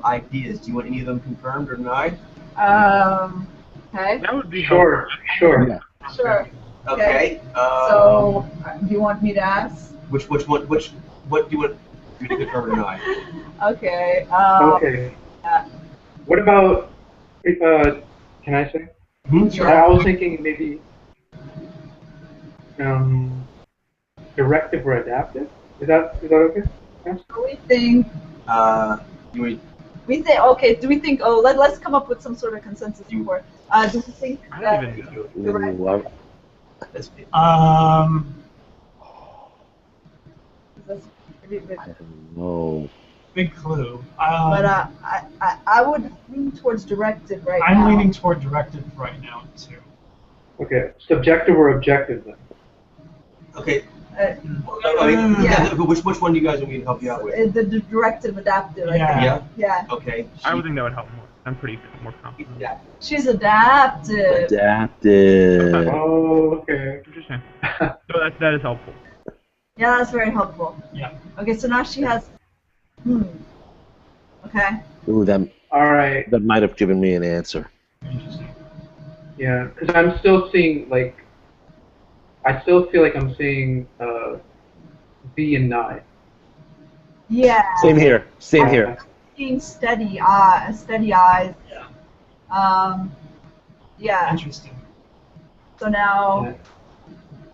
ideas. Do you want any of them confirmed or denied? Okay. That would be Sure, sure. Yeah. Sure. Okay. So, do you want me to ask? What do you want me to confirm or deny? Okay. Okay. What about, can I say? Sure. I was thinking maybe directive or adaptive. Is that okay? Yeah. We think. You want We think. Okay. Do we think? Oh, let's come up with some sort of consensus before. Do we think? I don't even know. Ooh, this? I don't know. Big clue. But I would lean towards directive right now. I'm leaning toward directive right now too. Okay, subjective or objective then? Okay. Yeah. Which one do you guys want me to help you out with? The directive adaptive. I Yeah. think. Yeah. Yeah. Okay. I would think that would help more. I'm pretty more confident. Yeah. She's adaptive. Adaptive. Oh, okay. Interesting. So that is helpful. Yeah, that's very helpful. Yeah. Okay, so now she has. Okay. Ooh, that Alright, might have given me an answer. Interesting. yeah, because I'm still seeing, like, I still feel like I'm seeing V and Nye. Yeah. Same here. Same here. Seeing steady eyes. Yeah. Yeah. Interesting. So now Yeah.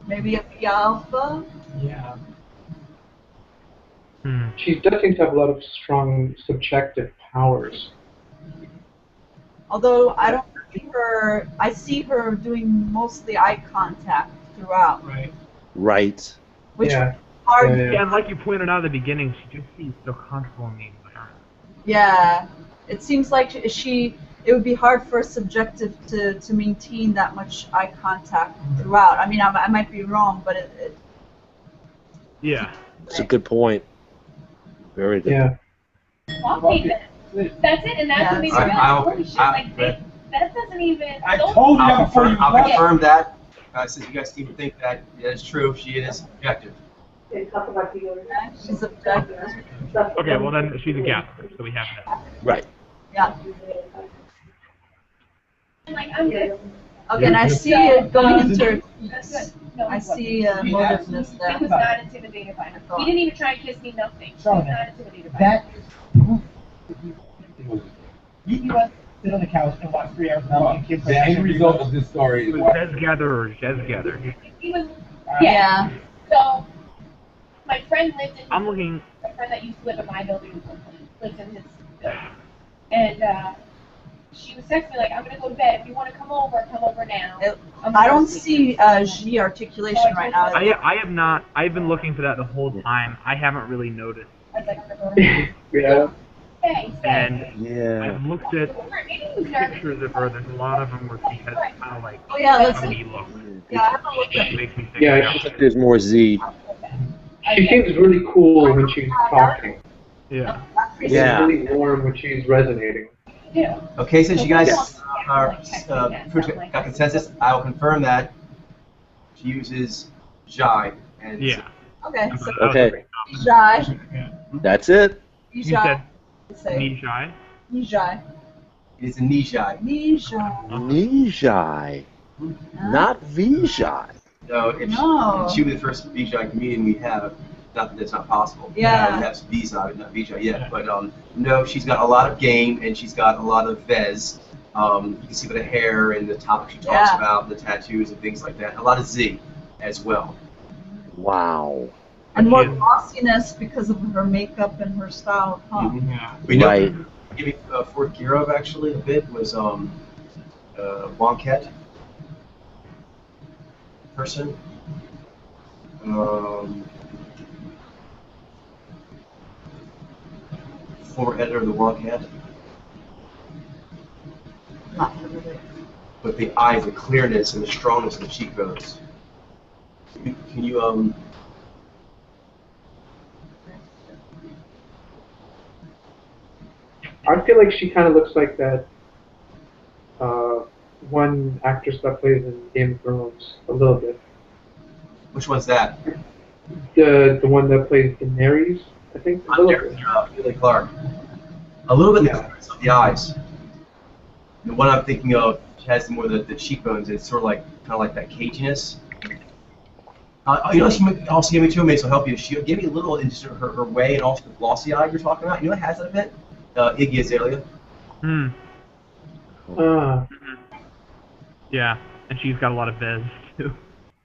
maybe a V alpha. Yeah. She does seem to have a lot of strong subjective powers. Although I don't see her. I see her doing mostly eye contact throughout, Right. Right. which Yeah. is hard. Yeah. Yeah, and like you pointed out at the beginning, she just seems so comfortable in the environment. Yeah, it seems like it would be hard for a subjective to maintain that much eye contact throughout. I mean, I might be wrong, but it Yeah. It's a good point. Very good. Yeah. Walking then. That's it, and that's what made me realize, holy shit, like, that doesn't even... I told you that before you I'll left. confirm that. Since you guys seem to think that is true, she is objective. She's objective. Okay, well then she's a gaslighter, so we have that. Right. Yeah. Like, I'm good. Okay, and I see it going into. That's good. No, I he wasn't. see motiveness He there. was not intimidated by her. He didn't even try and kiss me, nothing. He So was not intimidated by her. That you went sit on the couch and watch 3 hours of kids. The end result of this story It is was Zez Gather or Zez Gather. He was, Yeah. So, my friend lived in. I'm looking. My friend that used to live in my building lives in his building, and she was texting me like, "I'm gonna go to bed. If you want to come over now." I don't see G articulation right now. I have not. I've been looking for that the whole time. I haven't really noticed. I was like, "I'm gonna go to bed." Yeah. Stay. And Yeah. I've looked at pictures of her. There's a lot of them where she has kind of like Oh yeah, let's funny look. Yeah, I haven't looked That at makes me think. Yeah, There's more Z. she seems really cool when she's talking. Yeah. Yeah. She's really warm when she's resonating. Yeah. Okay, since you guys are got consensus, I will confirm that she uses Jai. And Yeah. Okay, so Okay. Nijai. That's it. You said Say Nijai. Nijai. It is a Nijai. Nijai. Nijai. Not Vijai. No, if No. she was the first Vijay comedian we have, not that it's not possible. Yeah. We have Vijay, not Vijay yet. But no, she's got a lot of game and she's got a lot of Vez. You can see by the hair and the topic she talks about, the tattoos and things like that. A lot of Z as well. Wow. And more glossiness because of her makeup and her style of punk. Yeah. We know. Right. Give me Fort Kirov actually a bit was Wonket person. Former editor of the Wonket. Not familiar. But the eyes, the clearness and the strongness of the cheekbones. Can you I feel like she kind of looks like that one actress that plays in Game of Thrones a little bit. Which one's that? The one that plays Daenerys, I think. A little bit. Billy Clark. A little bit the clearness of the eyes. The one I'm thinking of has more the cheekbones. It's sort of like kind of like that caginess. You know, she also gave me too. Maybe she'll help you. She gave me a little in just her way, and also the glossy eye you're talking about. You know, it has that a bit. Iggy Azalea. Hmm. Yeah, and she's got a lot of Vez too.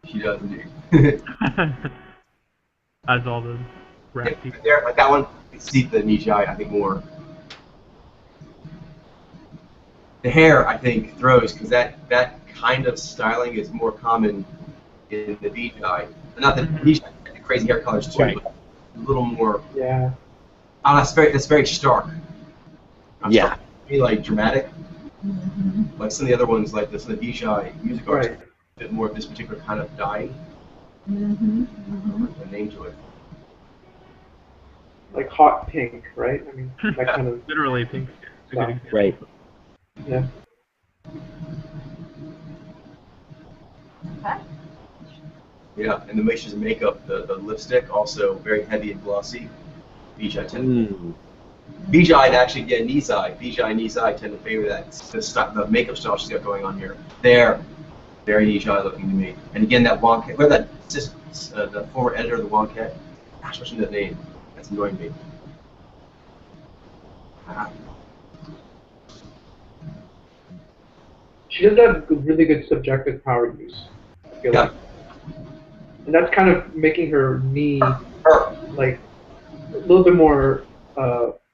She does indeed. As all the rap people. There, like that one. You see the Nijai, I think more. The hair, I think, throws because that kind of styling is more common in the Vijay. Not that Vijay has the crazy hair colors too, but a little more. Yeah. Oh, that's very stark. Yeah. Maybe like dramatic. Like some of the other ones, like some of the Vijay music artists, a bit more of this particular kind of dyeing. A name to it. Like hot pink, right? I mean, that kind of. Literally pink. Style. Right. Yeah. Yeah, and the mixtures of makeup, the lipstick, also very heavy and glossy. Vijay tend Vijay and actually, yeah, Nizai. Vijay and Nizai tend to favor that the makeup style she's got going on here. They're very Nizai looking to me. And again, that Wonket, the former editor of the Wonket, gosh, what's that name? That's annoying me. She does have really good subjective power use, I feel like. And that's kind of making her knee like a little bit more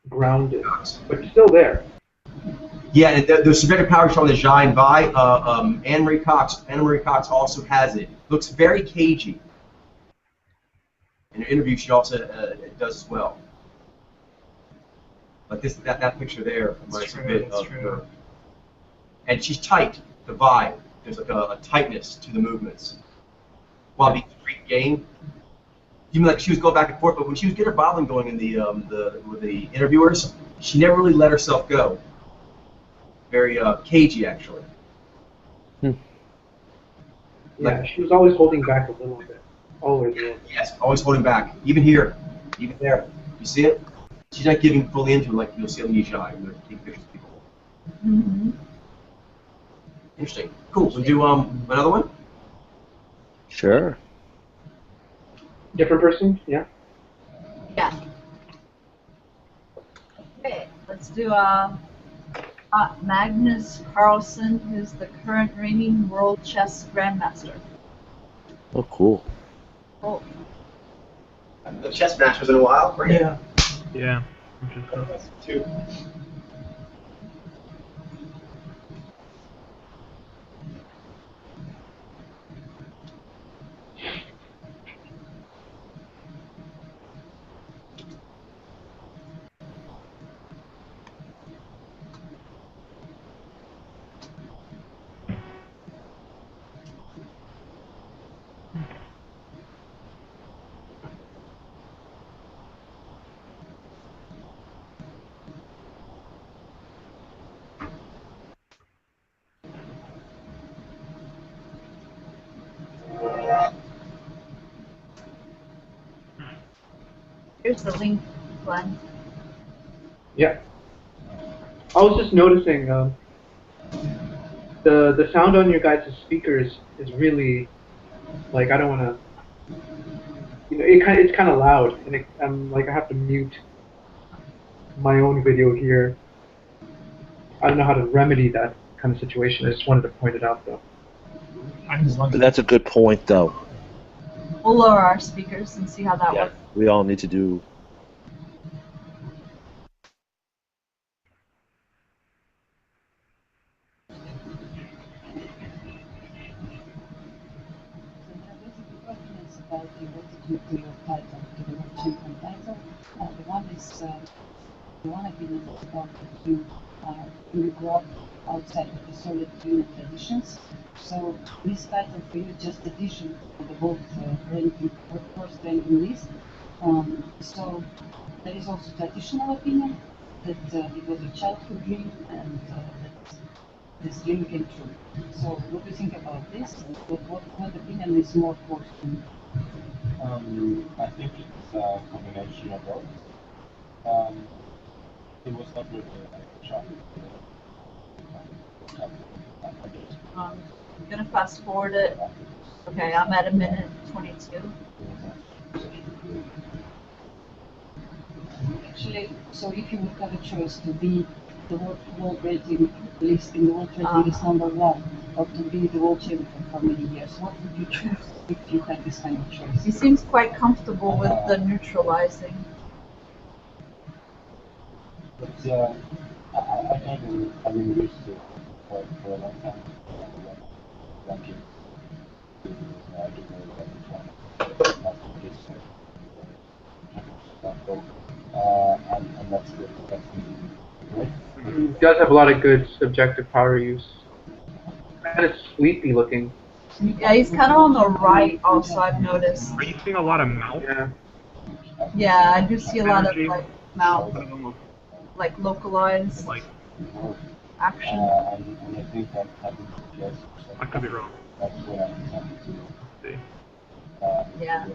grounded, but still there. Yeah, and the subjective power shown is Jai and Vi. Anne Marie Cox also has it. Looks very cagey. In her interview, she also does as well. Like that picture there reminds a bit of her. And she's tight. The vibe. There's like a tightness to the movements. While being street game. Even like she was going back and forth, but when she was getting her bobbling going in with the interviewers, she never really let herself go. Very cagey, actually. Yeah, she was always holding back a little bit. Always. Yes, always holding back. Even here, even there. You see it? She's not giving fully into it like you'll see on the Eye when they're taking pictures of people. Mm-hmm. Interesting. Cool. We'll do another one? Sure. Different person? Yeah. Yeah. Okay, let's do Magnus Carlsen, who's the current reigning world chess grandmaster. Oh, cool. Cool. The chess masters in a while. Great. Yeah. Yeah. Interesting. Two. Here's the link, Glenn. Yeah. I was just noticing the sound on your guys' speakers is really like I don't want to. You know, it's kind of loud, and I'm like I have to mute my own video here. I don't know how to remedy that kind of situation. I just wanted to point it out, though. But that's a good point, though. We'll lower our speakers and see how that works. We all need to do. The one is the one opinion is about that you grew up outside of the Soviet Union traditions. So this title for you just addition to the both ranking, first ranking list. So there is also traditional opinion that it was a childhood dream and that this dream came true. So what do you think about this? What opinion is more close to you? I think it's a combination of both. It was not really a shock. I'm gonna fast forward it. Okay, I'm at 1:22. Actually, so if you would have a choice to be the world rating list in the world rating list #1, or to be the world champion for many years, what would you choose if you had this kind of choice? He seems quite comfortable with the neutralizing. But I've been used to for a long time. Ranking to do and that's good. That's great. He does have a lot of good subjective power use. Kind of sleepy looking. Yeah, he's kind of on the right also, I've noticed. Are you seeing a lot of mouth? Yeah. Yeah, I do see a lot of Energy. like mouth, like localized Like, action. And I think that having yes, I could be wrong. that's what I'm trying to See. Yeah.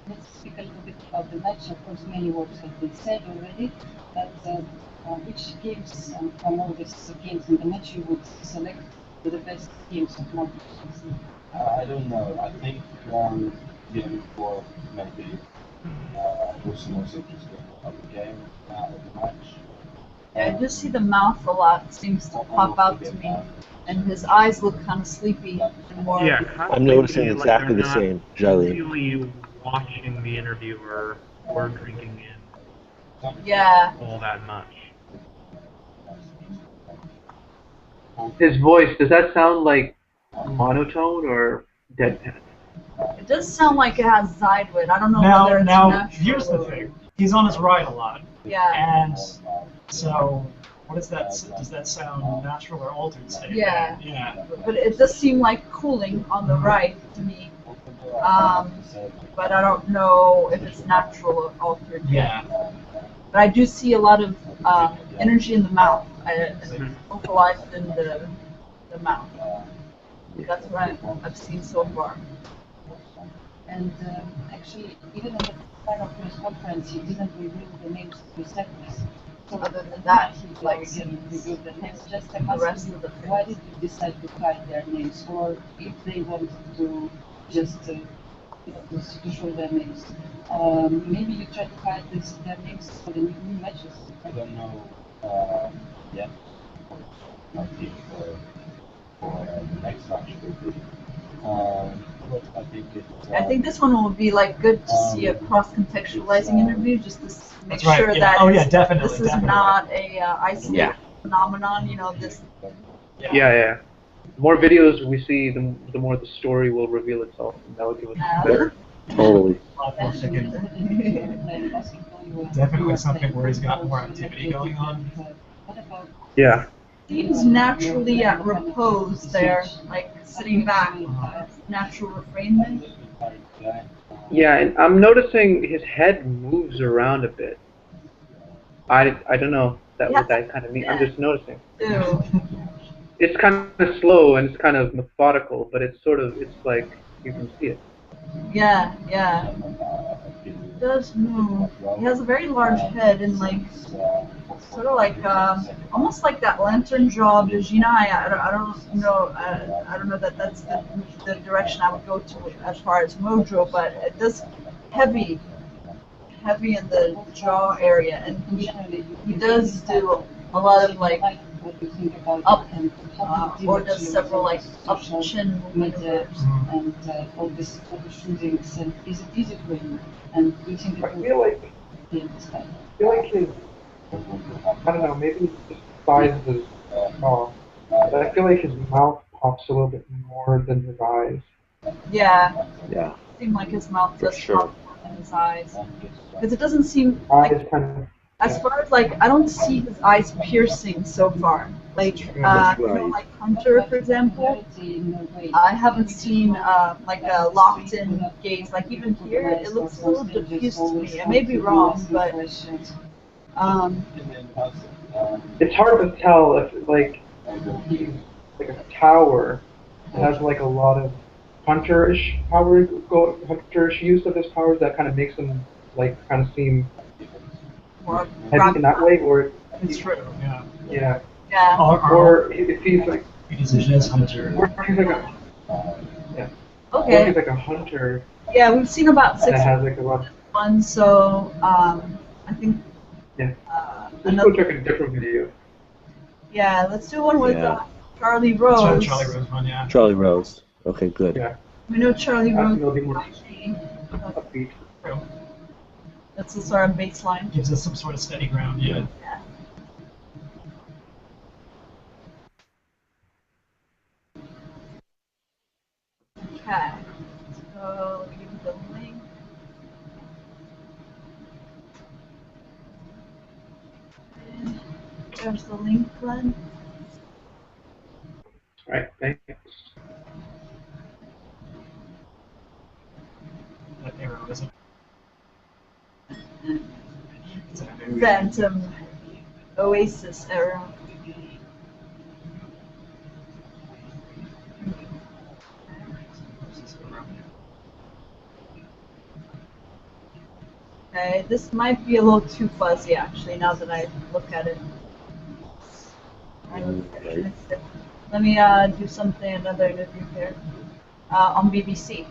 Let's speak a little bit about the match. Of course, many words have been said already, but which games from all these games in the match you would select for the best games of Magnus? I don't know. I think game 4 maybe was the most interesting of the game, of the match. Yeah, I just see the mouth a lot. Seems to pop out to me, and his eyes look kind of sleepy and more. Yeah, kind of I'm noticing like exactly they're the not same, Jolene. really watching the interviewer or drinking in Yeah. all that much. His voice, does that sound like monotone or deadpan? It does sound like it has Zydwood. I don't know whether it's Now, natural. here's the thing. He's on his right a lot. Yeah. And so, what is that? Does that sound natural or altered state? Yeah. Yeah. But it does seem like cooling on the right to me. But I don't know if it's natural or altered. Yeah. but I do see a lot of energy in the mouth, localized in the mouth. That's what I've seen so far. And actually, even in the final press conference, he didn't reveal the names of the sectors. So other than that, he like revealed the names. Just the rest of the why did you decide to hide their names, or if they wanted to just to show their names? Maybe you try to hide their names for the new matches. I don't know yet. I think for the next match will be. But I think this one will be like good to see a cross-contextualizing interview, just to make right, sure yeah. that Definitely, this is not a isolated phenomenon. You know, this. Yeah. The more videos we see, the more the story will reveal itself, and that will give us better. Totally. Definitely something where he's got more activity going on. Yeah. Seems naturally at repose there, like sitting back, natural refrain there. Yeah, and I'm noticing his head moves around a bit. I don't know what that kind of means. I'm just noticing. Ew. It's kind of slow and it's kind of methodical, but it's like you can see it. Yeah. He does move. He has a very large head and like sort of like almost like that lantern jaw of Jinai. I don't know. I don't know that that's the direction I would go to as far as Mojo, but it does heavy in the jaw area, and he does do a lot of like up or does several like up chin maneuvers. And all this shootings, and is it easy for you? And do you think I feel like his, I don't know, maybe it's the size of his jaw, but I feel like his mouth pops a little bit more than his eyes. Yeah. Yeah. It seems like his mouth does sure. pop more than his eyes, because it doesn't seem like, as far as like, I don't see his eyes piercing so far. Like, you know, like Hunter, for example, I haven't seen like a locked-in gaze. Like even here, it looks a little diffused to me. I may be wrong, but it's hard to tell if like he's like a tower that has like a lot of hunterish use of his powers that kind of makes him like kind of seem heavy in that way, or it's true. Yeah. Or if he's like because it is Hunter. Or he's like a okay. Or he's like a hunter. Yeah, we've seen about 6 that has like a lot. One, so I think. Yeah. Let's go check a different video. Yeah, let's do one with Charlie Rose. Charlie Rose one, yeah. Charlie Rose. Okay, good. Yeah. We know Charlie Rose. Upbeat. That's the sort of baseline. Gives us some sort of steady ground, yeah. Okay. So let me give you the link. And there's the link, Glenn. Alright, thanks. That arrow isn't. Phantom Oasis arrow. Okay, this might be a little too fuzzy actually now that I look at it. Okay. Let me do another interview here on BBC.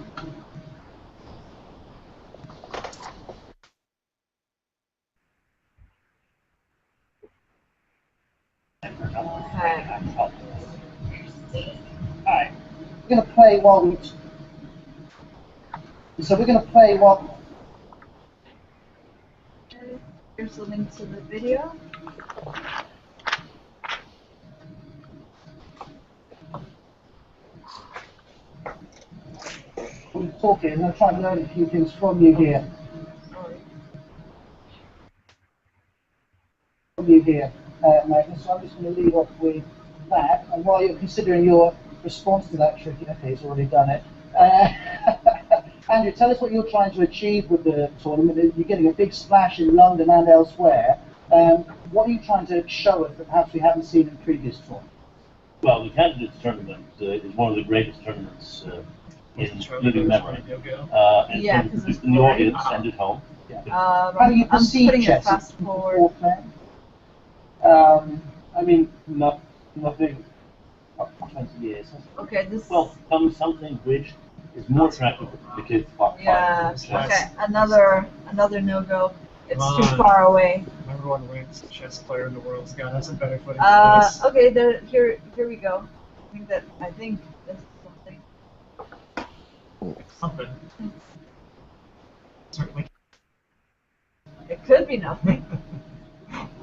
Okay. Alright. We're gonna play while we. So we're gonna play while. Here's the link to the video. We're talking. I'm gonna try and learn a few things from you here. Magnus. So I'm just going to lead off with that. And while you're considering your response to that tricky, okay, he's already done it. Andrew, tell us what you're trying to achieve with the tournament. You're getting a big splash in London and elsewhere. What are you trying to show us that perhaps we haven't seen in previous tournaments? Well, the Candidates Tournament is one of the greatest tournaments in living memory. And Yeah, in 'cause it's the audience and at home. How do you I'm perceive putting it chess? fast forward. I mean, nothing up for 20 years. Okay, this. Well, something bridge is more attractive to the kids. Yeah. Okay, another no-go. It's Come too on. far away. Number one ranked chess player in the world's got to have some better footing than this. Okay, here we go. I think this is something. Something. Certainly. It could be nothing,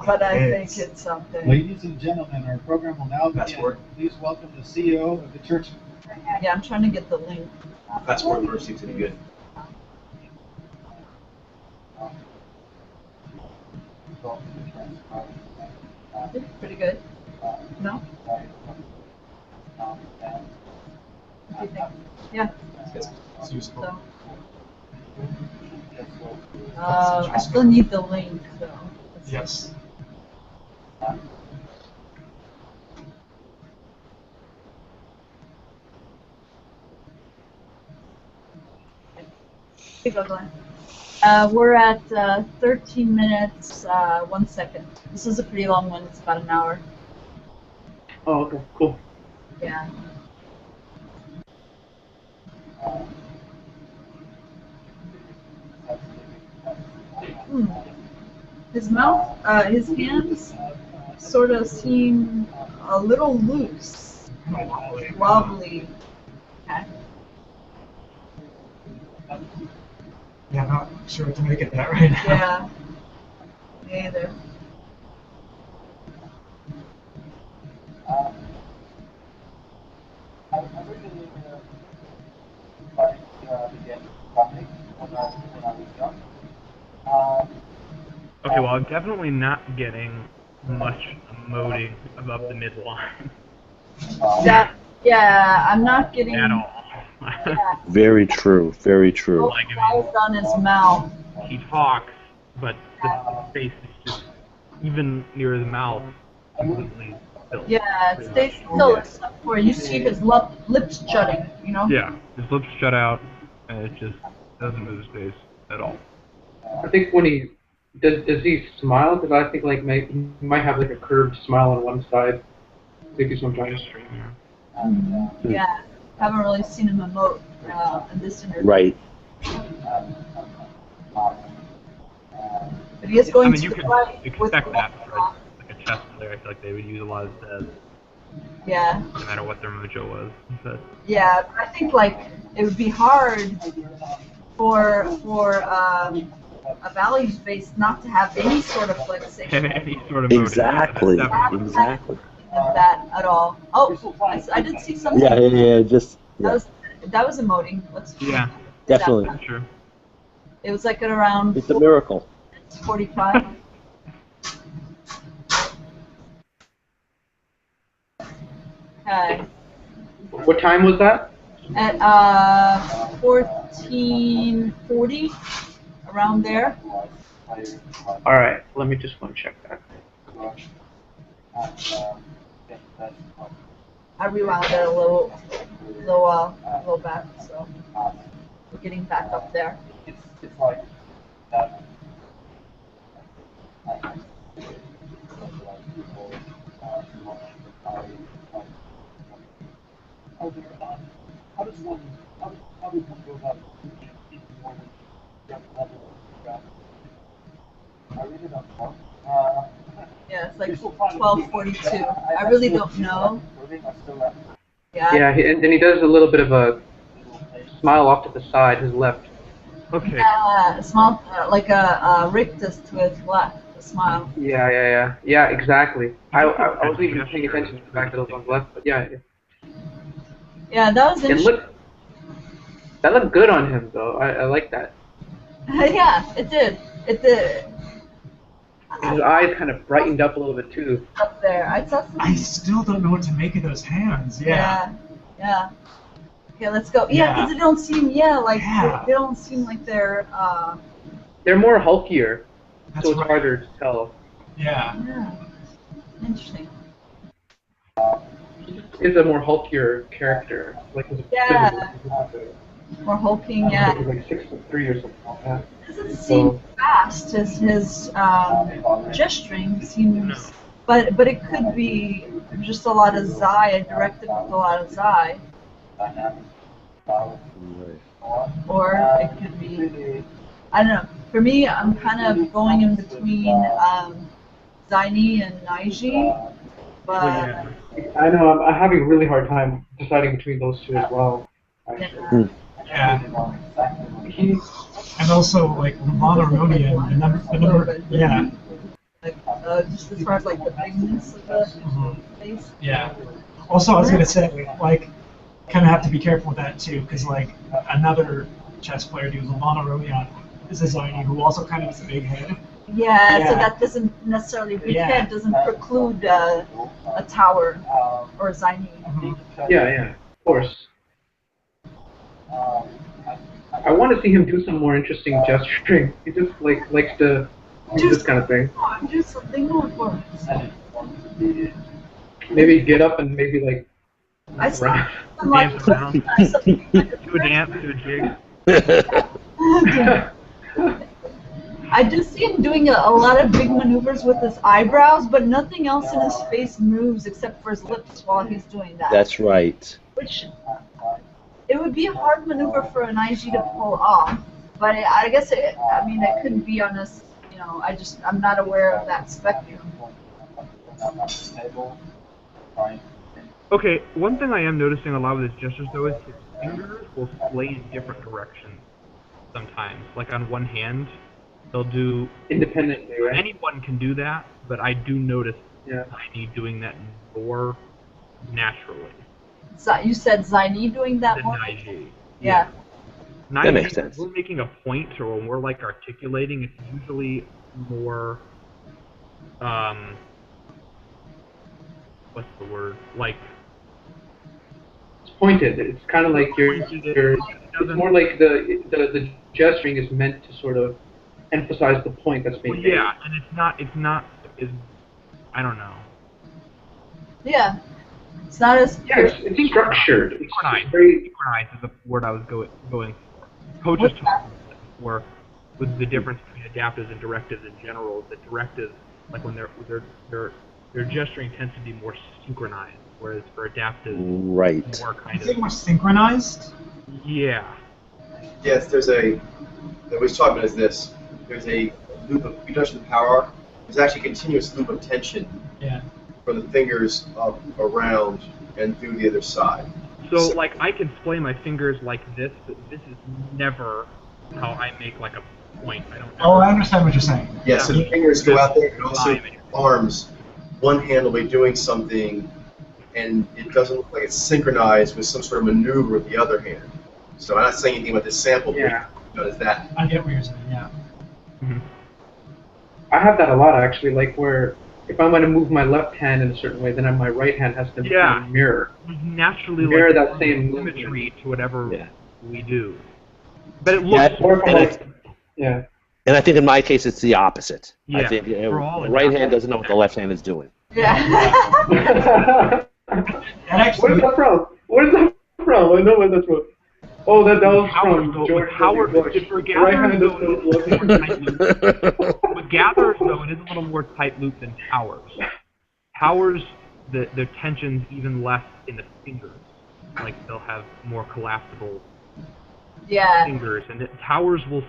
but I think it's something. Ladies and gentlemen, our program will now Fast begin. forward. Please welcome the CEO of the church. Yeah, I'm trying to get the link. Fast forward first seems to be good. Pretty good. No? What do you think? Yeah. It's useful. So. I still need the link, so. Yes. Here you go, Glenn. We're at 13 minutes, 1 second. This is a pretty long one. It's about an hour. Oh, okay, cool. Yeah. His mouth, his hands sort of seem a little loose. Wobbly. Okay. Yeah, I'm not sure what to make of that right now. Yeah. Me either. Okay, well, I'm definitely not getting much emoting above the midline. Yeah, I'm not getting At all. Very true. Very true. Like, I mean, eyes on his mouth. he talks, but the face is just, even near his mouth, completely still. Yeah, it stays still except for you see his lips jutting, you know? Yeah, his lips shut out, and it just doesn't move his face at all. I think when he does he smile? Because I think like he might have like a curved smile on one side. Maybe sometimes. Yeah, haven't really seen him emote in this interview. Right. But he is going I mean, to you the could fight with expect that for like a chess player. I feel like they would use a lot of Zez, Yeah. no matter what their mojo was. But Yeah, I think like it would be hard for a values base not to have any sort of flexation any sort of mojo. Exactly. Yeah, Exactly. of that at all. Oh, I did see something. Yeah. Just That was emoting. Let's yeah, definitely. sure. It was like at around It's a miracle. 45. Okay. What time was that? At 1440, around there. All right, let me just one check that. I rewound it a little back, so we're getting back up there. It's like that. How does one go about even more than just level of I really don't know. Yeah, it's like 12:42. I really don't know. Yeah. Yeah, and then he does a little bit of a smile off to the side, his left. Okay. Small, like a rictus to his left, a smile. Yeah, exactly. I wasn't even paying attention to the fact that it was on the left, but yeah. Yeah, that was interesting. That looked good on him, though. I like that. Yeah, it did. It did. His eyes kind of brightened up a little bit, too. Up there. I saw some... I still don't know what to make of those hands. Yeah. Yeah. Okay, let's go. Yeah, because they don't seem. They don't seem like they're. They're more hulkier, That's so it's right. harder to tell. Yeah. Yeah. Interesting. Is a more hulkier character, like his Yeah. physical. More hulking. Yeah. He's like 6'3" or something like that. Doesn't seem fast. His gesturing seems, but it could be just a lot of Zai, directed with a lot of Zai, or it could be, I don't know. For me, I'm kind of going in between Zaini and Naiji, but I know I'm having a really hard time deciding between those two as well. Actually. Yeah. And also like Monorodian, the number, yeah. Like, just as far as like the bigness of the face. Yeah. Also, I was gonna say, like, kind of have to be careful with that too, because like another chess player, who's Levana Rodion, is a Zaini who also kind of has a big head. Yeah, so that doesn't necessarily, big head doesn't preclude a tower or a Zaini. Yeah, of course. I want to see him do some more interesting gesturing. He just likes to do this kind of thing. Do something more for us. Maybe get up and maybe like dance around. Do a dance, do a jig. I do see him doing a lot of big maneuvers with his eyebrows, but nothing else in his face moves except for his lips while he's doing that. That's right. Which, it would be a hard maneuver for an IG to pull off, but I guess it could be on us. I'm not aware of that spectrum. Okay, one thing I am noticing a lot with his gestures though is his fingers will sway in different directions sometimes. Like on one hand, they'll do independently, right? Anyone can do that, but I do notice Zaini doing that more naturally. You said Zaini doing that more? Naiji. Yeah. Naiji, that makes sense. When we're making a point or when we're like articulating, it's usually more, what's the word? Like, it's pointed. It's kind of like it's more like the gesturing is meant to sort of emphasize the point that's being made. Yeah, and it's not I don't know. Yeah. It's not as... Yeah, it's structured. Synchronized. Synchronized is the word I was going for. Coaches talk for with the difference between adaptives and directives in general. The directives, like when their gesturing tends to be more synchronized, whereas for adaptives, more kind of... Is it more synchronized? Yeah. Yes, what he's talking about is this. There's a loop of, you touch the power arc, there's actually a continuous loop of tension from the fingers up, around, and through the other side. So, like, I can splay my fingers like this, but this is never how I make, like, a point. I understand what you're saying. Yeah, so the fingers go out there, and also arms. One hand will be doing something, and it doesn't look like it's synchronized with some sort of maneuver with the other hand. So I'm not saying anything about this sample, but it's that. I get what you're saying, yeah. Mm-hmm. I have that a lot, actually, like where if I'm going to move my left hand in a certain way, then my right hand has to mirror. Naturally, mirror like, that same symmetry to whatever we do. But it looks... And I think in my case, it's the opposite. Yeah, I think the right hand doesn't know what the left hand is doing. Yeah. Where's that from? Where's that from? I know where that's from. Oh, that was from George Howard. For gatherers, with gatherers, though, it is a little more tight loop than towers. Towers, the tension's even less in the fingers. Like, they'll have more collapsible fingers. And towers will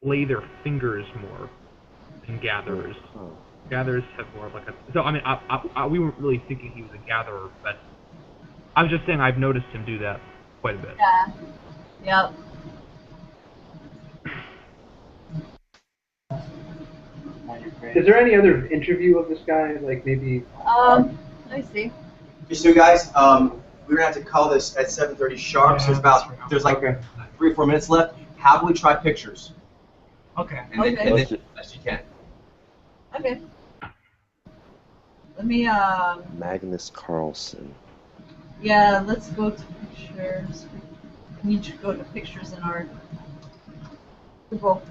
lay their fingers more than gatherers. Gatherers have more of like a... So, I mean, we weren't really thinking he was a gatherer, but I was just saying I've noticed him do that quite a bit. Yeah. Yep. Is there any other interview of this guy? Like maybe... Let me see. Just so guys, we're gonna have to call this at 7:30 sharp. So there's like 3 or 4 minutes left. How can we try pictures? Okay. And then as you can. Okay. Let me Magnus Carlsen. Yeah, let's go to pictures. We need to go to pictures in our Google.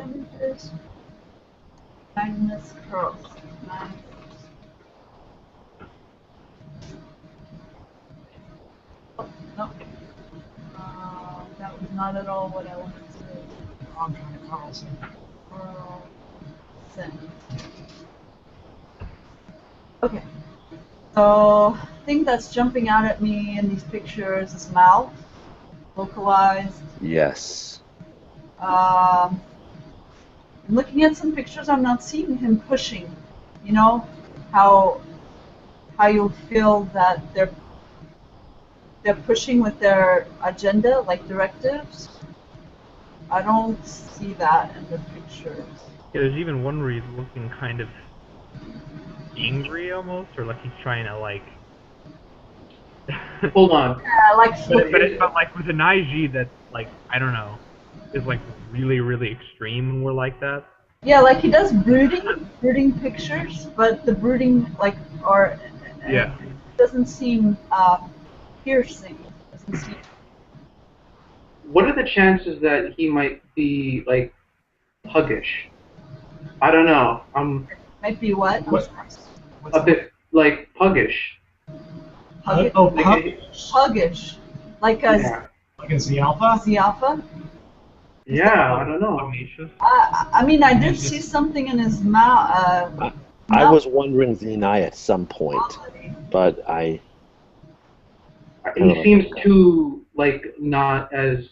Images. Magnus Carlsen. Oh, no. That was not at all what I wanted to. I'm trying to Carlsen. Carlsen. Okay. So, thing that's jumping out at me in these pictures is mouth, localized. Yes. Looking at some pictures, I'm not seeing him pushing. You know, how you feel that they're pushing with their agenda, like directives. I don't see that in the pictures. Yeah, there's even one where he's looking kind of angry almost, or like he's trying to like. Hold on. Yeah, like. But like with an IG that like I don't know, is like really really extreme when we're like that. Yeah, like he does brooding pictures, but the brooding like yeah. doesn't seem piercing. Doesn't seem. What are the chances that he might be like puggish? I don't know. Might be what? A bit like puggish. Puggish. Like a. Yeah. Like a Z Alpha? Z Alpha? Yeah, I don't know. I mean, I did see something in his mouth. I was wondering Zenai at some point, but He seems too like not as.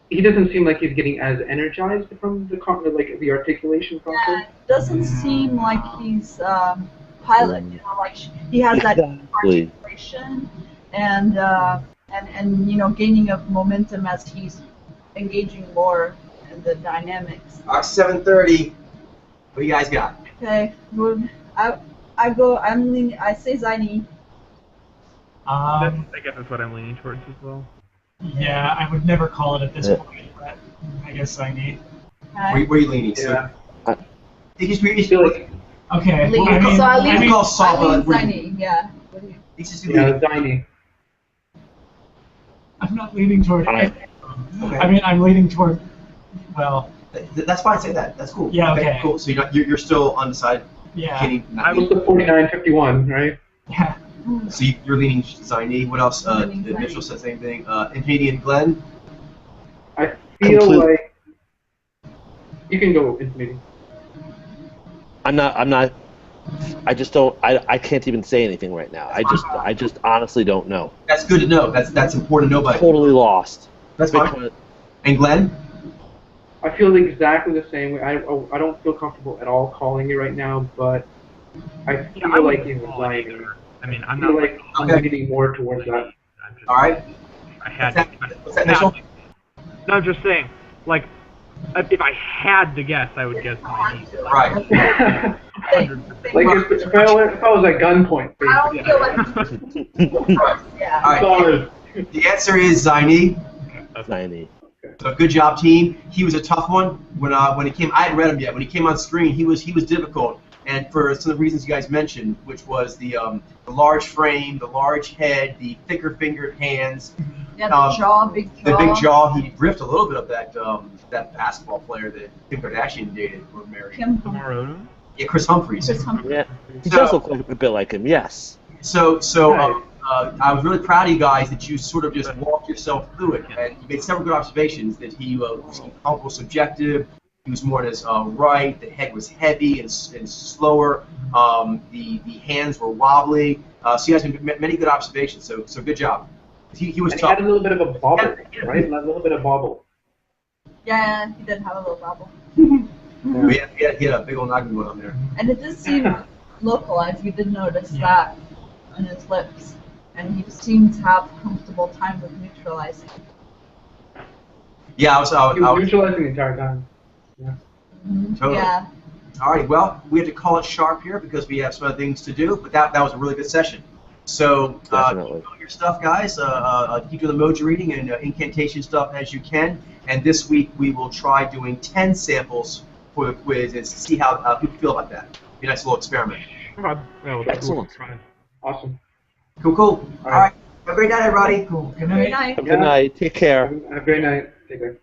He doesn't seem like he's getting as energized from the articulation process. Yeah, it doesn't seem like he's pilot. You know, like he has that articulation and you know gaining of momentum as he's engaging more in the dynamics. 7:30. What do you guys got? Okay, I say Zaini. I guess that's what I'm leaning towards as well. Yeah, I would never call it at this point, but I guess I need. Where are you leaning? Yeah. He's like. Okay. Lean, I mean, so I lean Zaini. Yeah. Zaini. I'm not leaning toward. Okay. I mean, I'm leaning toward. Well. That's fine. Say that. That's cool. Yeah. Okay. Cool. So you're still undecided. Yeah. I was the 49-51, right? Yeah. So you're leaning Zaini. What else? Mitchell said the same thing. Infinity and Glenn. I feel like you can go Infinity. I'm not. I just don't. I can't even say anything right now. I just honestly don't know. That's good to know. That's important to know. But totally lost. That's fine. And Glenn. I feel exactly the same way. I don't feel comfortable at all calling you right now, but I feel like he's lying. I mean, I'm feel not like I'm leaning more towards that. All right. I had. What's that, Mitchell? No, I'm just saying. Like, if I had to guess, I would guess. Right. Like if I was at gunpoint. Basically. I don't feel like. Yeah. All right. The answer is Zaini. Zaini. So good job, team. He was a tough one when he came. I hadn't read him yet. When he came on screen, he was difficult, and for some of the reasons you guys mentioned, which was the large frame, the large head, the thicker fingered hands. Yeah, the jaw, big jaw. The big jaw. He ripped a little bit of that basketball player that Kim Kardashian dated or married. Kim Maroon? Yeah, Chris Humphries. Yeah, he does look like a bit like him. Yes. So I was really proud of you guys that you sort of just walked yourself through it, and you made several good observations. That he was comfortable, subjective. He was more on his right. The head was heavy and slower. The hands were wobbly. So you guys made many good observations. So good job. He was and tough. He had a little bit of a bobble, right? A little bit of bobble. Yeah, he did have a little bobble. Yeah. He had a big old noggin going on there. And it did seem localized. You did notice that on his lips. And he seemed to have comfortable time with neutralizing. Yeah, I was neutralizing the entire time. Yeah. Totally. Yeah. All right. Well, we have to call it sharp here because we have some other things to do. But that was a really good session. So keep doing your stuff, guys. Keep doing the mojo reading and incantation stuff as you can. And this week we will try doing 10 samples for the quiz and see how people feel about that. Be a nice little experiment. Excellent. Awesome. Cool. All right. Have a great night, everybody. Cool. Good Good night. night. Good night. Take care. Have a great night. Take care.